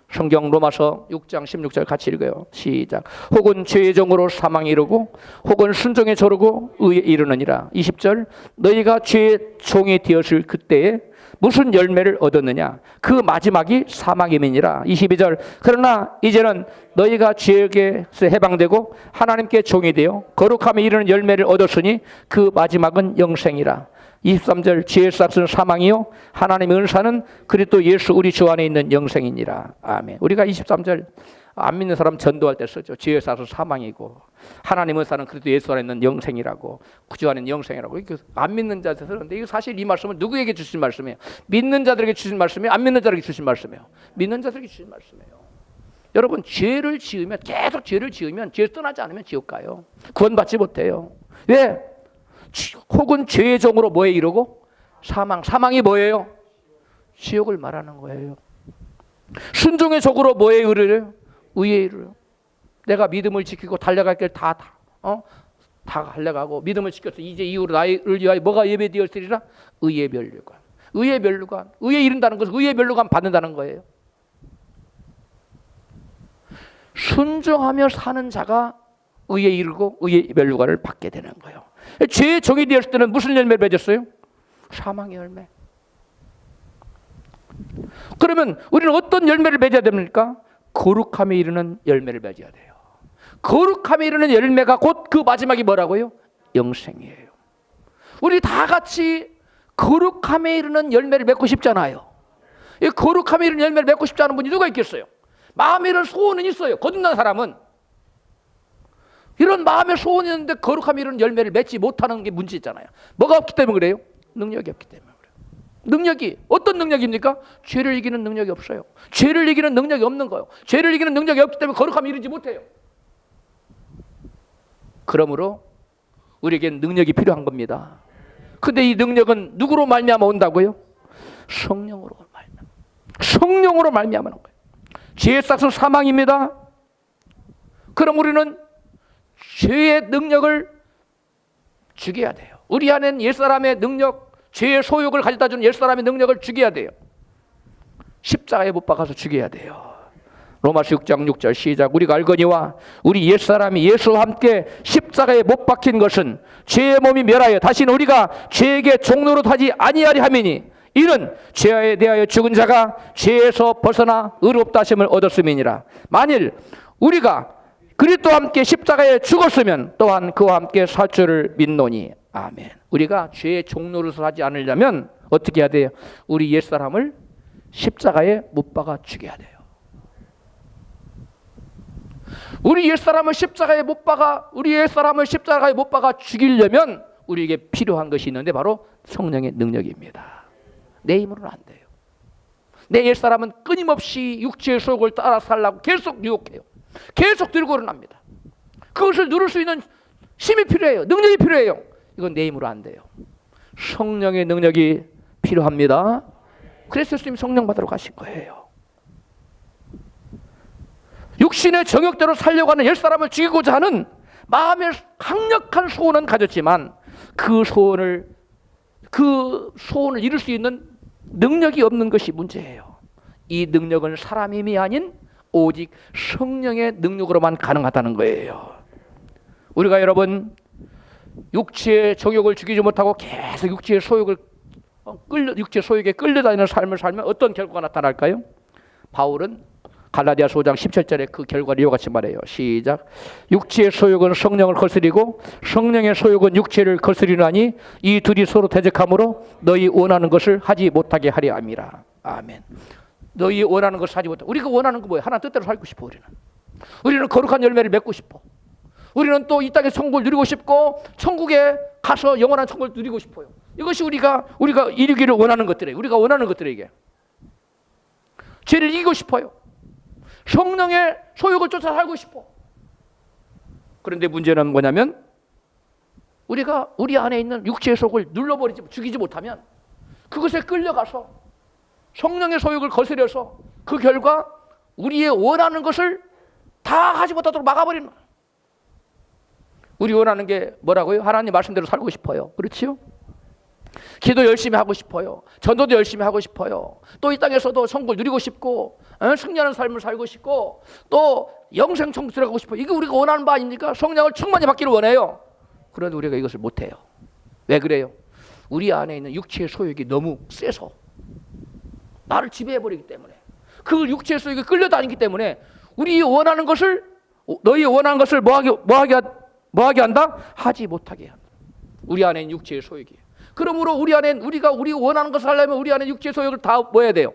성경 로마서 6장 16절 같이 읽어요. 시작. 혹은 죄의 종으로 사망에 이르고 혹은 순종에 저르고 의에 이르느니라. 20절. 너희가 죄의 종이 되었을 그때에 무슨 열매를 얻었느냐? 그 마지막이 사망임이니라. 22절. 그러나 이제는 너희가 죄에게서 해방되고 하나님께 종이 되어 거룩함에 이르는 열매를 얻었으니 그 마지막은 영생이라. 23절. 죄의 싹은 사망이요 하나님의 은사는 그리스도 예수 우리 주 안에 있는 영생이니라. 아멘. 우리가 23절 안 믿는 사람 전도할 때 쓰죠. 죄의 싹은 사망이고 하나님의 은사는 그리스도 예수 안에 있는 영생이라고, 그 주 안에 있는 영생이라고. 안 믿는 자한테 쓰는데 이거 사실 이 말씀은 누구에게 주신 말씀이에요? 믿는 자들에게 주신 말씀이에요? 안 믿는 자들에게 주신 말씀이에요? 믿는 자들에게 주신 말씀이에요. 여러분 죄를 지으면, 계속 죄를 지으면, 죄 떠나지 않으면 지옥 가요. 구원받지 못해요. 왜? 혹은 죄의 종으로 뭐에 이르고? 사망이 뭐예요? 지옥을 말하는 거예요. 순종의 종으로 뭐에 이르래요? 의에 이르래요. 내가 믿음을 지키고 달려갈 길 다 달려가고 믿음을 지켜서 이제 이후로 나를 위하여 뭐가 예배되었으리라? 의의 면류관. 의의 면류관. 의에 이른다는 것은 의의 면류관 받는다는 거예요. 순종하며 사는 자가 의에 이르고 의의 면류관을 받게 되는 거예요. 죄의 종이 되었을 때는 무슨 열매를 맺었어요? 사망의 열매. 그러면 우리는 어떤 열매를 맺어야 됩니까? 거룩함에 이르는 열매를 맺어야 돼요. 거룩함에 이르는 열매가 곧 그 마지막이 뭐라고요? 영생이에요. 우리 다 같이 거룩함에 이르는 열매를 맺고 싶잖아요. 이 거룩함에 이르는 열매를 맺고 싶지 않은 분이 누가 있겠어요? 마음에 이런 소원은 있어요. 거듭난 사람은 이런 마음의 소원이 있는데 거룩함에 이르는 열매를 맺지 못하는 게 문제 있잖아요. 뭐가 없기 때문에 그래요? 능력이 없기 때문에 그래요. 능력이 어떤 능력입니까? 죄를 이기는 능력이 없어요. 죄를 이기는 능력이 없는 거예요. 죄를 이기는 능력이 없기 때문에 거룩함에 이르지 못해요. 그러므로 우리에겐 능력이 필요한 겁니다. 근데 이 능력은 누구로 말미암아 온다고요? 성령으로 말미암아. 성령으로 말미암아는 거예요. 죄의 싹은 사망입니다. 그럼 우리는 죄의 능력을 죽여야 돼요. 우리 안엔 옛사람의 능력, 죄의 소욕을 가져다주는 옛사람의 능력을 죽여야 돼요. 십자가에 못 박아서 죽여야 돼요. 로마서 6장 6절 시작. 우리가 알거니와 우리 옛사람이 예수와 함께 십자가에 못 박힌 것은 죄의 몸이 멸하여 다시는 우리가 죄에게 종노릇 하지 아니하리 함이니 이는 죄에 대하여 죽은 자가 죄에서 벗어나 의롭다 하심을 얻었음이니라. 만일 우리가 그리스도와 함께 십자가에 죽었으면 또한 그와 함께 살 줄을 믿노니. 아멘. 우리가 죄의 종노릇을 하지 않으려면 어떻게 해야 돼요? 우리 옛사람을 십자가에 못 박아 죽여야 돼요. 우리 옛사람을 십자가에 못 박아 죽이려면 우리에게 필요한 것이 있는데 바로 성령의 능력입니다. 내 힘으로는 안 돼요. 내 옛사람은 끊임없이 육체의 소욕을 따라 살라고 계속 유혹해요. 계속 들고 일어납니다. 그것을 누를 수 있는 힘이 필요해요. 능력이 필요해요. 이건 내 힘으로 안 돼요. 성령의 능력이 필요합니다. 그래서 예수님이 성령 받으러 가신 거예요. 육신의 정욕대로 살려고 하는 옛사람을 죽이고자 하는 마음의 강력한 소원은 가졌지만 그 소원을 이룰 수 있는 능력이 없는 것이 문제예요. 이 능력은 사람 힘이 아닌 오직 성령의 능력으로만 가능하다는 거예요. 우리가 여러분 육체의 정욕을 죽이지 못하고 계속 육체의 소욕에 끌려다니는 삶을 살면 어떤 결과가 나타날까요? 바울은 갈라디아서 5장 17절에 그 결과를 이와 같이 말해요. 시작. 육체의 소욕은 성령을 거스리고 성령의 소욕은 육체를 거스리나니 이 둘이 서로 대적함으로 너희 원하는 것을 하지 못하게 하려 함이라. 아멘. 너희 원하는 것을 하지 못하게. 우리가 원하는 거 뭐예요? 하나님 뜻대로 살고 싶어. 우리는 거룩한 열매를 맺고 싶어. 우리는 또 이 땅의 천국을 누리고 싶고 천국에 가서 영원한 천국을 누리고 싶어요. 이것이 우리가 이루기를 원하는 것들이에요. 우리가 원하는 것들이에요. 이게 죄를 이기고 싶어요. 성령의 소욕을 쫓아 살고 싶어. 그런데 문제는 뭐냐면 우리가 우리 안에 있는 육체의 속을 죽이지 못하면 그것에 끌려가서 성령의 소욕을 거스려서 그 결과 우리의 원하는 것을 다 하지 못하도록 막아버리는 거예요. 우리 원하는 게 뭐라고요? 하나님 말씀대로 살고 싶어요. 그렇지요? 기도 열심히 하고 싶어요. 전도도 열심히 하고 싶어요. 또 이 땅에서도 천국을 누리고 싶고 승리하는 삶을 살고 싶고 또 영생 천국 들어가고 싶어요. 이게 우리가 원하는 바 아닙니까? 성령을 충만히 받기를 원해요. 그런데 우리가 이것을 못해요. 왜 그래요? 우리 안에 있는 육체의 소욕이 너무 세서 나를 지배해버리기 때문에 그 육체의 소욕에 끌려다니기 때문에 우리 원하는 것을 너희 원하는 것을 뭐하게 한다? 하지 못하게 한다. 우리 안에 있는 육체의 소욕이에요. 그러므로 우리 원하는 것을 하려면 우리 안에 육체의 소욕을 다 뭐 해야 돼요?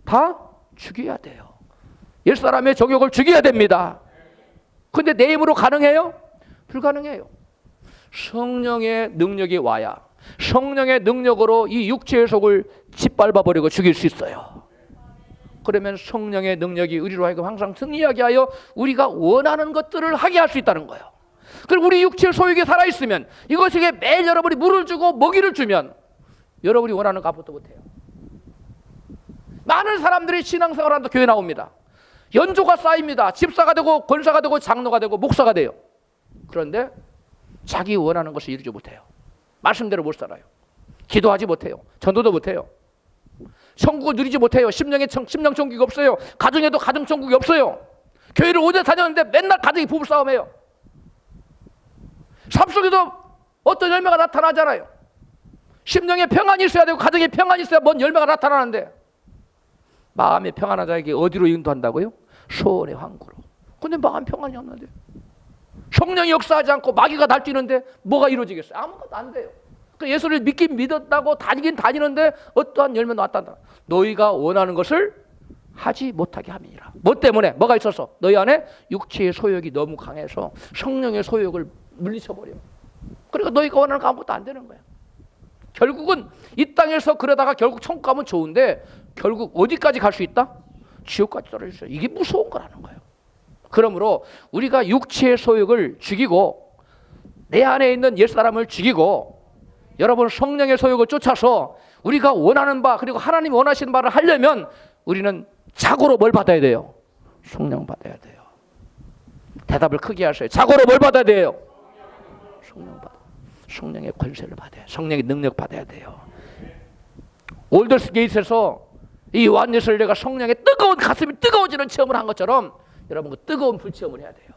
다 죽여야 돼요. 옛사람의 정욕을 죽여야 됩니다. 근데 내 힘으로 가능해요? 불가능해요. 성령의 능력이 와야 성령의 능력으로 이 육체의 속을 짓밟아버리고 죽일 수 있어요. 그러면 성령의 능력이 우리로 하여금 항상 승리하게 하여 우리가 원하는 것들을 하게 할 수 있다는 거예요. 그리고 우리 육체의 소욕이 살아있으면 이것에게 매일 여러분이 물을 주고 먹이를 주면 여러분이 원하는 거 아무것도 못해요. 많은 사람들이 신앙생활을 한다 교회 나옵니다. 연조가 쌓입니다. 집사가 되고 권사가 되고 장로가 되고 목사가 돼요. 그런데 자기 원하는 것을 이루지 못해요. 말씀대로 못 살아요. 기도하지 못해요. 전도도 못해요. 천국을 누리지 못해요. 심령 천국이 없어요. 가정에도 가정 천국이 없어요. 교회를 5년 다녔는데 맨날 가정이 부부싸움해요. 삶 속에도 어떤 열매가 나타나잖아요. 심령에 평안이 있어야 되고 가정에 평안이 있어야 뭔 열매가 나타나는데 마음이 평안한 자에게 어디로 인도한다고요? 소원의 항구로. 근데 마음 평안이 없는데 성령이 역사하지 않고 마귀가 날뛰는데 뭐가 이루어지겠어요? 아무것도 안 돼요. 예수를 믿긴 믿었다고 다니긴 다니는데 어떠한 열매도 나타난다. 너희가 원하는 것을 하지 못하게 함이니라. 뭐 때문에? 뭐가 있어서? 너희 안에 육체의 소욕이 너무 강해서 성령의 소욕을 물리쳐버려. 그러니까 너희가 원하는 거 아무것도 안 되는 거야. 결국은 이 땅에서 그러다가 결국 천국 가면 좋은데 결국 어디까지 갈 수 있다? 지옥까지 떨어질 수 있어요. 이게 무서운 거라는 거예요. 그러므로 우리가 육체의 소욕을 죽이고 내 안에 있는 옛사람을 죽이고 여러분 성령의 소욕을 쫓아서 우리가 원하는 바 그리고 하나님이 원하시는 바를 하려면 우리는 자고로 뭘 받아야 돼요? 성령 받아야 돼요. 대답을 크게 하세요. 자고로 뭘 받아야 돼요? 성령 받아. 성령의 권세를 받아야 돼요. 성령의 능력 받아야 돼요. 올더스 게이트에서 이 요한 예술례가 성령의 뜨거운 가슴이 뜨거워지는 체험을 한 것처럼 여러분 그 뜨거운 불 체험을 해야 돼요.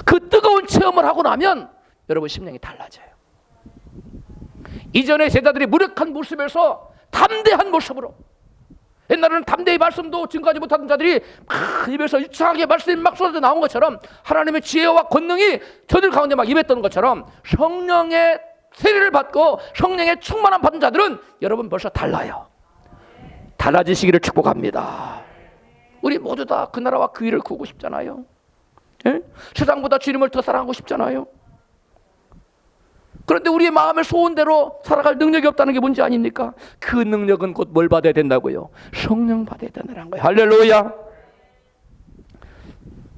그 뜨거운 체험을 하고 나면 여러분 심령이 달라져요. 이전의 제자들이 무력한 모습에서 담대한 모습으로, 옛날에는 담대히 말씀도 증거하지 못하던 자들이 막 입에서 유창하게 말씀이 막 쏟아져 나온 것처럼 하나님의 지혜와 권능이 저들 가운데 막 임했던 것처럼 성령의 세례를 받고 성령의 충만함 받은 자들은 여러분 벌써 달라요. 달라지시기를 축복합니다. 우리 모두 다 그 나라와 그 일을 구하고 싶잖아요. 예? 세상보다 주님을 더 사랑하고 싶잖아요. 그런데 우리의 마음의 소원대로 살아갈 능력이 없다는 게 뭔지 아닙니까? 그 능력은 곧 뭘 받아야 된다고요? 성령 받아야 된다는 거예요. 할렐루야.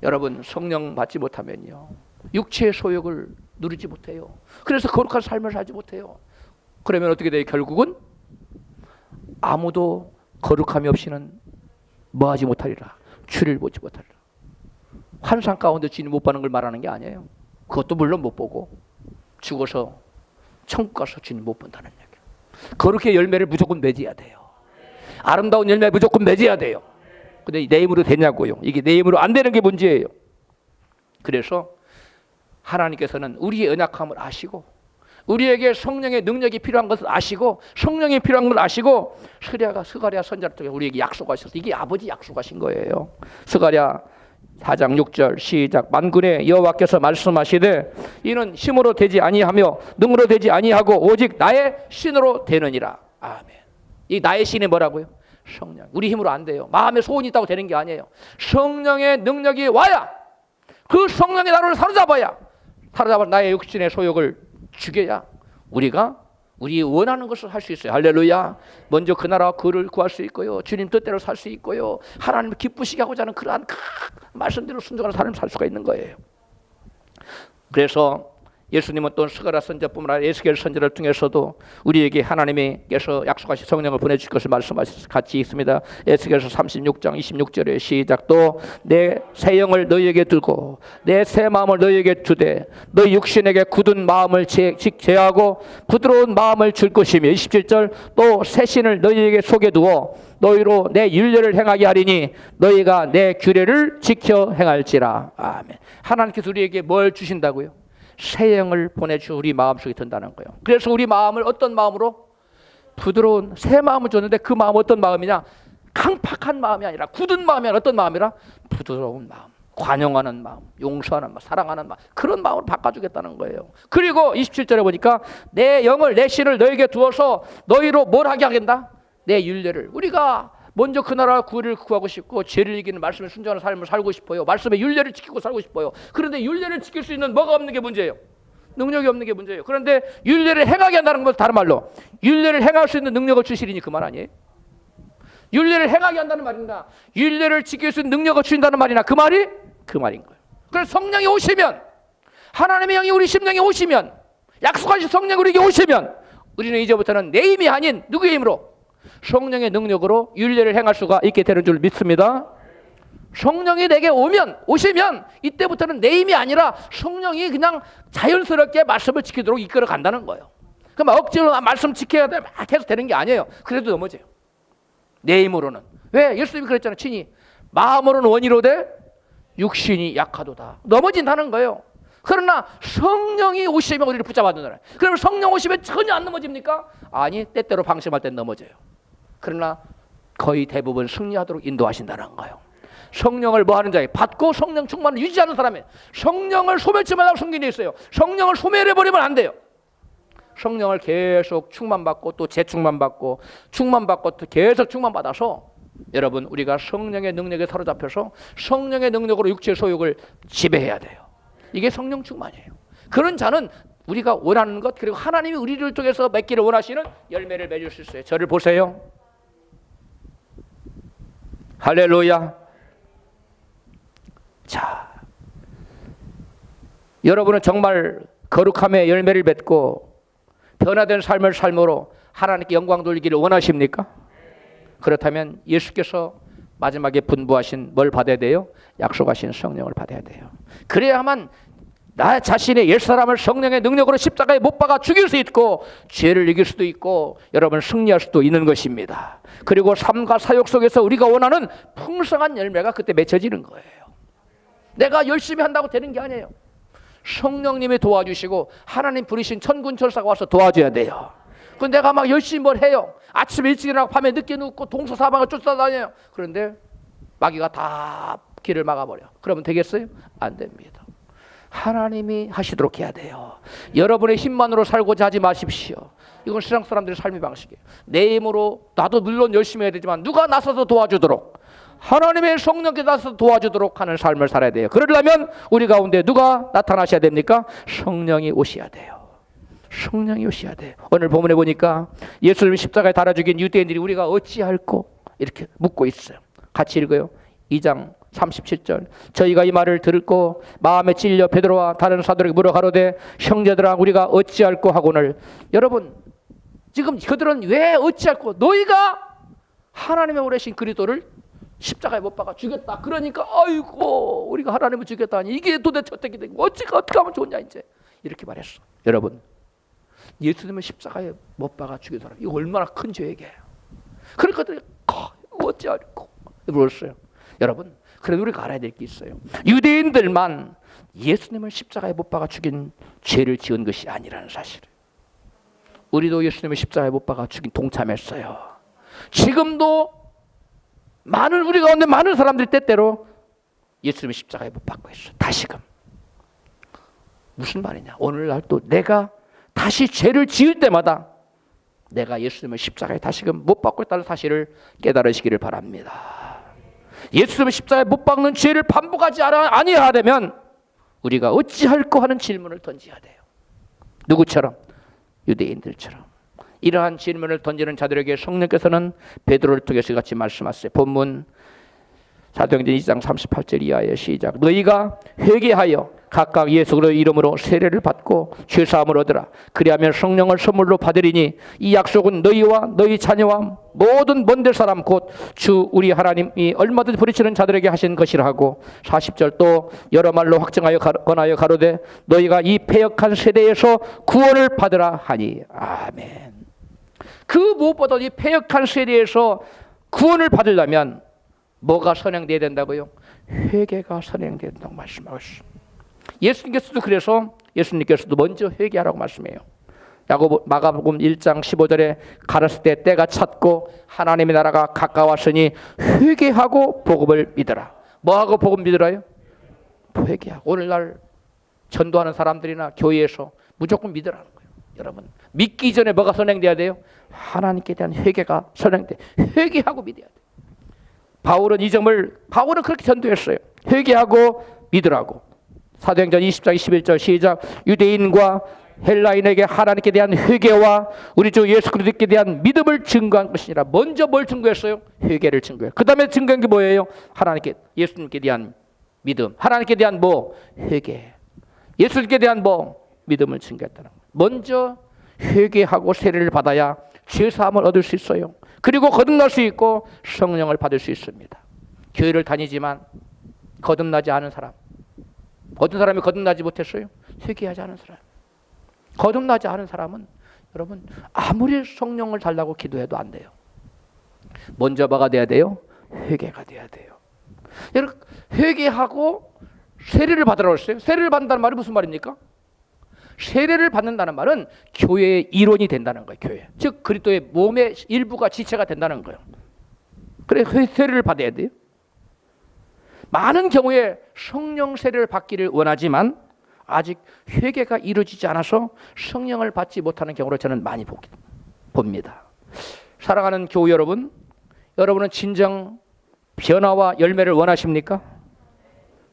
여러분 성령 받지 못하면요 육체의 소욕을 누리지 못해요. 그래서 거룩한 삶을 살지 못해요. 그러면 어떻게 돼요? 결국은 아무도 거룩함이 없이는 뭐하지 못하리라. 주를 보지 못하리라. 환상 가운데 주님 못 보는 걸 말하는 게 아니에요. 그것도 물론 못 보고 죽어서 천국 가서 주님 못 본다는 얘기예요. 거룩의 열매를 무조건 맺어야 돼요. 아름다운 열매 무조건 맺어야 돼요. 근데 내 힘으로 되냐고요. 이게 내 힘으로 안 되는 게 문제예요. 그래서 하나님께서는 우리의 연약함을 아시고 우리에게 성령의 능력이 필요한 것을 아시고 성령이 필요한 걸 아시고 스가랴 선지자 쪽에 우리에게 약속하셔서 이게 아버지 약속하신 거예요. 스가랴 4장 6절 시작. 만군의 여호와께서 말씀하시되 이는 힘으로 되지 아니하며 능으로 되지 아니하고 오직 나의 신으로 되느니라. 아멘. 이 나의 신이 뭐라고요? 성령. 우리 힘으로 안 돼요. 마음에 소원이 있다고 되는 게 아니에요. 성령의 능력이 와야, 그 성령의 나를 사로잡아 나의 육신의 소욕을 죽여야 우리가 우리 원하는 것을 할 수 있어요. 할렐루야. 먼저 그 나라와 그를 구할 수 있고요. 주님 뜻대로 살 수 있고요. 하나님을 기쁘시게 하고자 하는 그러한 말씀대로 순종하는 삶을 살 수가 있는 거예요. 그래서 예수님은 또 스가랴 선지자뿐만 아니라 에스겔 선지자를 통해서도 우리에게 하나님께서 약속하신 성령을 보내줄 것을 말씀하셔서 같이 있습니다. 에스겔서 36장 26절에 시작. 또 내 새 영을 너희에게 두고 내 새 마음을 너희에게 주되 너희 육신에게 굳은 마음을 제하고 부드러운 마음을 줄 것이며 27절 또 새 신을 너희에게 속에 두어 너희로 내 율례를 행하게 하리니 너희가 내 규례를 지켜 행할지라. 아멘. 하나님께서 우리에게 뭘 주신다고요? 새 영을 보내주 우리 마음속에 든다는 거예요. 그래서 우리 마음을 어떤 마음으로? 부드러운 새 마음을 줬는데 그 마음 어떤 마음이냐? 강팍한 마음이 아니라 굳은 마음이 아니라 어떤 마음이라? 부드러운 마음, 관용하는 마음, 용서하는 마음, 사랑하는 마음, 그런 마음으로 바꿔주겠다는 거예요. 그리고 27절에 보니까 내 영을 내 신을 너에게 두어서 너희로 뭘 하게 하겠다? 내 율례를. 우리가 먼저 그 나라 구를 구하고 싶고 죄를 이기는 말씀에 순종하는 삶을 살고 싶어요. 말씀의 율례를 지키고 살고 싶어요. 그런데 율례를 지킬 수 있는 뭐가 없는 게 문제예요. 능력이 없는 게 문제예요. 그런데 율례를 행하게 한다는 건 다른 말로 율례를 행할 수 있는 능력을 주시리니 그 말 아니에요? 율례를 행하게 한다는 말이나 율례를 지킬 수 있는 능력을 주신다는 말이나 그 말이 그 말인 거예요. 그래서 성령이 오시면, 하나님의 영이 우리 심령에 오시면, 약속하신 성령이 우리에게 오시면 우리는 이제부터는 내 힘이 아닌 누구의 힘으로? 성령의 능력으로 율례를 행할 수가 있게 되는 줄 믿습니다. 성령이 내게 오시면 이때부터는 내 힘이 아니라 성령이 그냥 자연스럽게 말씀을 지키도록 이끌어 간다는 거예요. 그럼 억지로 말씀 지켜야 돼 막 해서 되는 게 아니에요. 그래도 넘어져요. 내 힘으로는. 왜? 예수님이 그랬잖아요. 친히 마음으로는 원이로되 육신이 약하도다. 넘어진다는 거예요. 그러나 성령이 오시면 우리를 붙잡아두는. 그러면 성령 오시면 전혀 안 넘어집니까? 아니, 때때로 방심할 땐 넘어져요. 그러나 거의 대부분 승리하도록 인도하신다는 거예요. 성령을 뭐 하는 자에 받고 성령 충만을 유지하는 사람이, 성령을 소멸치 말라고 성경에 있어요. 성령을 소멸해버리면 안 돼요. 성령을 계속 충만받고 또 재충만받고 충만받고 또 계속 충만받아서 여러분 우리가 성령의 능력에 사로잡혀서 성령의 능력으로 육체의 소욕을 지배해야 돼요. 이게 성령 충만이에요. 그런 자는 우리가 원하는 것, 그리고 하나님이 우리를 통해서 맺기를 원하시는 열매를 맺을 수 있어요. 저를 보세요. 할렐루야. 자, 여러분은 정말 거룩함의 열매를 맺고 변화된 삶을 삶으로 하나님께 영광 돌리기를 원하십니까? 그렇다면 예수께서 마지막에 분부하신 뭘 받아야 돼요? 약속하신 성령을 받아야 돼요. 그래야만 나 자신의 옛사람을 성령의 능력으로 십자가에 못 박아 죽일 수 있고 죄를 이길 수도 있고 여러분 승리할 수도 있는 것입니다. 그리고 삶과 사역 속에서 우리가 원하는 풍성한 열매가 그때 맺혀지는 거예요. 내가 열심히 한다고 되는 게 아니에요. 성령님이 도와주시고 하나님 부르신 천군천사가 와서 도와줘야 돼요. 그 내가 막 열심히 뭘 해요. 아침에 일찍 일어나고 밤에 늦게 눕고 동서사방을 쫓아다녀요. 그런데 마귀가 다 길을 막아버려. 그러면 되겠어요? 안 됩니다. 하나님이 하시도록 해야 돼요. 여러분의 힘만으로 살고자 하지 마십시오. 이건 세상 사람들의 삶의 방식이에요. 내 힘으로 나도 물론 열심히 해야 되지만 누가 나서서 도와주도록, 하나님의 성령께 나서서 도와주도록 하는 삶을 살아야 돼요. 그러려면 우리 가운데 누가 나타나셔야 됩니까? 성령이 오셔야 돼요. 성령이 오셔야 돼요. 오늘 본문에 보니까 예수님을 십자가에 달아 죽인 유대인들이 우리가 어찌할꼬 이렇게 묻고 있어요. 같이 읽어요. 2장 37절. 저희가 이 말을 듣고 마음에 찔려 베드로와 다른 사도에게 물어 가로되 형제들아 우리가 어찌할꼬 하고는, 여러분 지금 그들은 왜 어찌할꼬, 너희가 하나님의 오래신 그리스도를 십자가에 못 박아 죽였다. 그러니까 아이고 우리가 하나님을 죽였다니 이게 도대체 어떻게 된 거야? 어떻게 하면 좋냐 이제 이렇게 말했어. 여러분 예수님을 십자가에 못 박아 죽인 사람 이거 얼마나 큰 죄예요. 그러니까 그들이 어찌할꼬 물었어요. 여러분 그래도 우리가 알아야 될 게 있어요. 유대인들만 예수님을 십자가에 못 박아 죽인 죄를 지은 것이 아니라는 사실을. 우리도 예수님을 십자가에 못 박아 죽인 동참했어요. 지금도 많은 우리 가운데 많은 사람들이 때때로 예수님을 십자가에 못 박고 있어. 다시금. 무슨 말이냐? 오늘날 또 내가 다시 죄를 지을 때마다 내가 예수님을 십자가에 다시금 못 박고 있다는 사실을 깨달으시기를 바랍니다. 예수님을 십자가에 못 박는 죄를 반복하지 아니하려면 우리가 어찌할꼬 하는 질문을 던져야 돼요. 누구처럼? 유대인들처럼. 이러한 질문을 던지는 자들에게 성령께서는 베드로를 통해서 같이 말씀하셨어요. 본문 사도행전 2장 38절 이하의 시작. 너희가 회개하여 각각 예수 그리스도의 이름으로 세례를 받고 죄사함을 얻으라. 그리하면 성령을 선물로 받으리니 이 약속은 너희와 너희 자녀와 모든 먼 데 사람 곧 주 우리 하나님이 얼마든지 부르시는 자들에게 하신 것이라 하고 40절 또 여러 말로 확증하여 권하여 가로되 너희가 이 패역한 세대에서 구원을 받으라 하니. 아멘. 그 무엇보다 이 패역한 세대에서 구원을 받으려면 뭐가 선행돼야 된다고요? 회개가 선행돼야 된다고 말씀하고 있습니다. 예수님께서도 그래서 예수님께서도 먼저 회개하라고 말씀해요. 마가복음 1장 15절에 가르칠 때 때가 찼고 하나님의 나라가 가까웠으니 회개하고 복음을 믿으라. 뭐하고 복음 믿으라요? 회개하고. 오늘날 전도하는 사람들이나 교회에서 무조건 믿으라는 거예요. 여러분 믿기 전에 뭐가 선행돼야 돼요? 하나님께 대한 회개가 선행돼. 회개하고 믿어야 돼요. 바울은 그렇게 전도했어요. 회개하고 믿으라고. 사도행전 20장 21절 시작. 유대인과 헬라인에게 하나님께 대한 회개와 우리 주 예수 그리스도께 대한 믿음을 증거한 것이니라. 먼저 뭘 증거했어요? 회개를 증거해요. 그 다음에 증거한 게 뭐예요? 하나님께, 예수님께 대한 믿음. 하나님께 대한 뭐? 회개. 예수님께 대한 뭐? 믿음을 증거했다는 거예요. 먼저 회개하고 세례를 받아야 죄사함을 얻을 수 있어요. 그리고 거듭날 수 있고 성령을 받을 수 있습니다. 교회를 다니지만 거듭나지 않은 사람, 어떤 사람이 거듭나지 못했어요? 회개하지 않은 사람. 거듭나지 않은 사람은 여러분 아무리 성령을 달라고 기도해도 안 돼요. 먼저 뭐가 돼야 돼요? 회개가 돼야 돼요. 여러분 회개하고 세례를 받으라고 했어요. 세례를 받는다는 말이 무슨 말입니까? 세례를 받는다는 말은 교회의 일원이 된다는 거예요. 교회. 즉 그리스도의 몸의 일부가 지체가 된다는 거예요. 그래 세례를 받아야 돼요. 많은 경우에 성령 세례를 받기를 원하지만 아직 회개가 이루어지지 않아서 성령을 받지 못하는 경우를 저는 많이 봅니다. 사랑하는 교우 여러분, 여러분은 진정 변화와 열매를 원하십니까?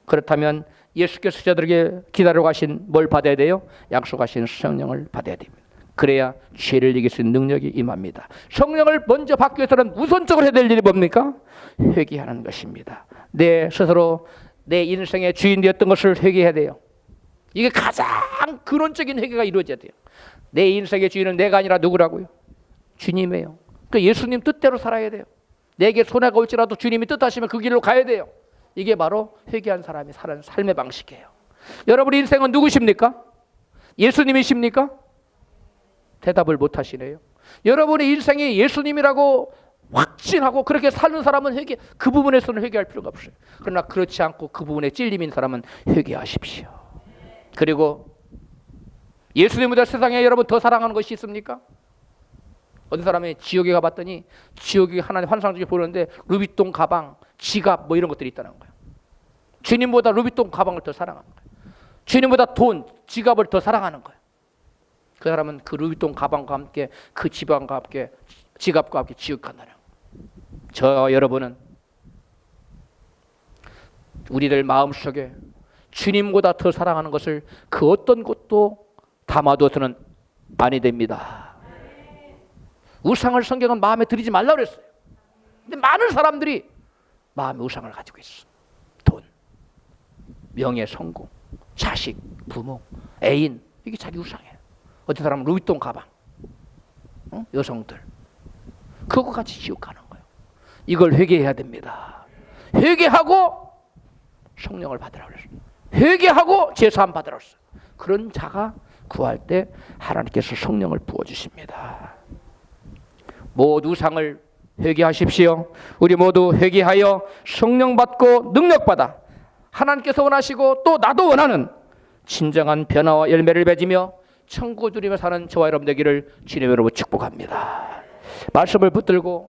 그렇다면 예수께서 저들에게 기다려 가신 뭘 받아야 돼요? 약속하신 성령을 받아야 됩니다. 그래야 죄를 이길 수 있는 능력이 임합니다. 성령을 먼저 받기 위해서는 우선적으로 해야 될 일이 뭡니까? 회개하는 것입니다. 내 스스로 내 인생의 주인 되었던 것을 회개해야 돼요. 이게 가장 근원적인 회개가 이루어져야 돼요. 내 인생의 주인은 내가 아니라 누구라고요? 주님이에요. 그 예수님 뜻대로 살아야 돼요. 내게 손해가 올지라도 주님이 뜻하시면 그 길로 가야 돼요. 이게 바로 회개한 사람이 사는 삶의 방식이에요. 여러분의 인생은 누구십니까? 예수님이십니까? 대답을 못 하시네요. 여러분의 인생이 예수님이라고 확신하고 그렇게 사는 사람은 그 부분에서는 회개할 필요가 없어요. 그러나 그렇지 않고 그 부분에 찔림인 사람은 회개하십시오. 그리고 예수님보다 세상에 여러분 더 사랑하는 것이 있습니까? 어떤 사람이 지옥에 가봤더니 지옥에 하나님 환상 중에 보는데 루비통 가방, 지갑 뭐 이런 것들이 있다는 거예요. 주님보다 루비통 가방을 더 사랑하는 거예요. 주님보다 돈, 지갑을 더 사랑하는 거예요. 그 사람은 그 루비통 가방과 함께 그 지갑과 함께 지옥 간다는 거예요. 저 여러분은 우리들 마음속에 주님보다 더 사랑하는 것을 그 어떤 것도 담아둬서는 아니 됩니다. 우상을 성경은 마음에 들이지 말라 그랬어요. 근데 많은 사람들이 마음에 우상을 가지고 있어. 돈, 명예, 성공, 자식, 부모, 애인, 이게 자기 우상이에요. 어떤 사람은 루이비통 가방, 여성들, 그거 같이 지옥 가는 거예요. 이걸 회개해야 됩니다. 회개하고 성령을 받으라 그랬어요. 회개하고 제사함 받으라 그랬어요. 그런 자가 구할 때 하나님께서 성령을 부어주십니다. 모두 우상을 회개하십시오. 우리 모두 회개하여 성령 받고 능력 받아 하나님께서 원하시고 또 나도 원하는 진정한 변화와 열매를 맺으며 천국 누리며 사는 저와 여러분 되기를 주님으로 축복합니다. 말씀을 붙들고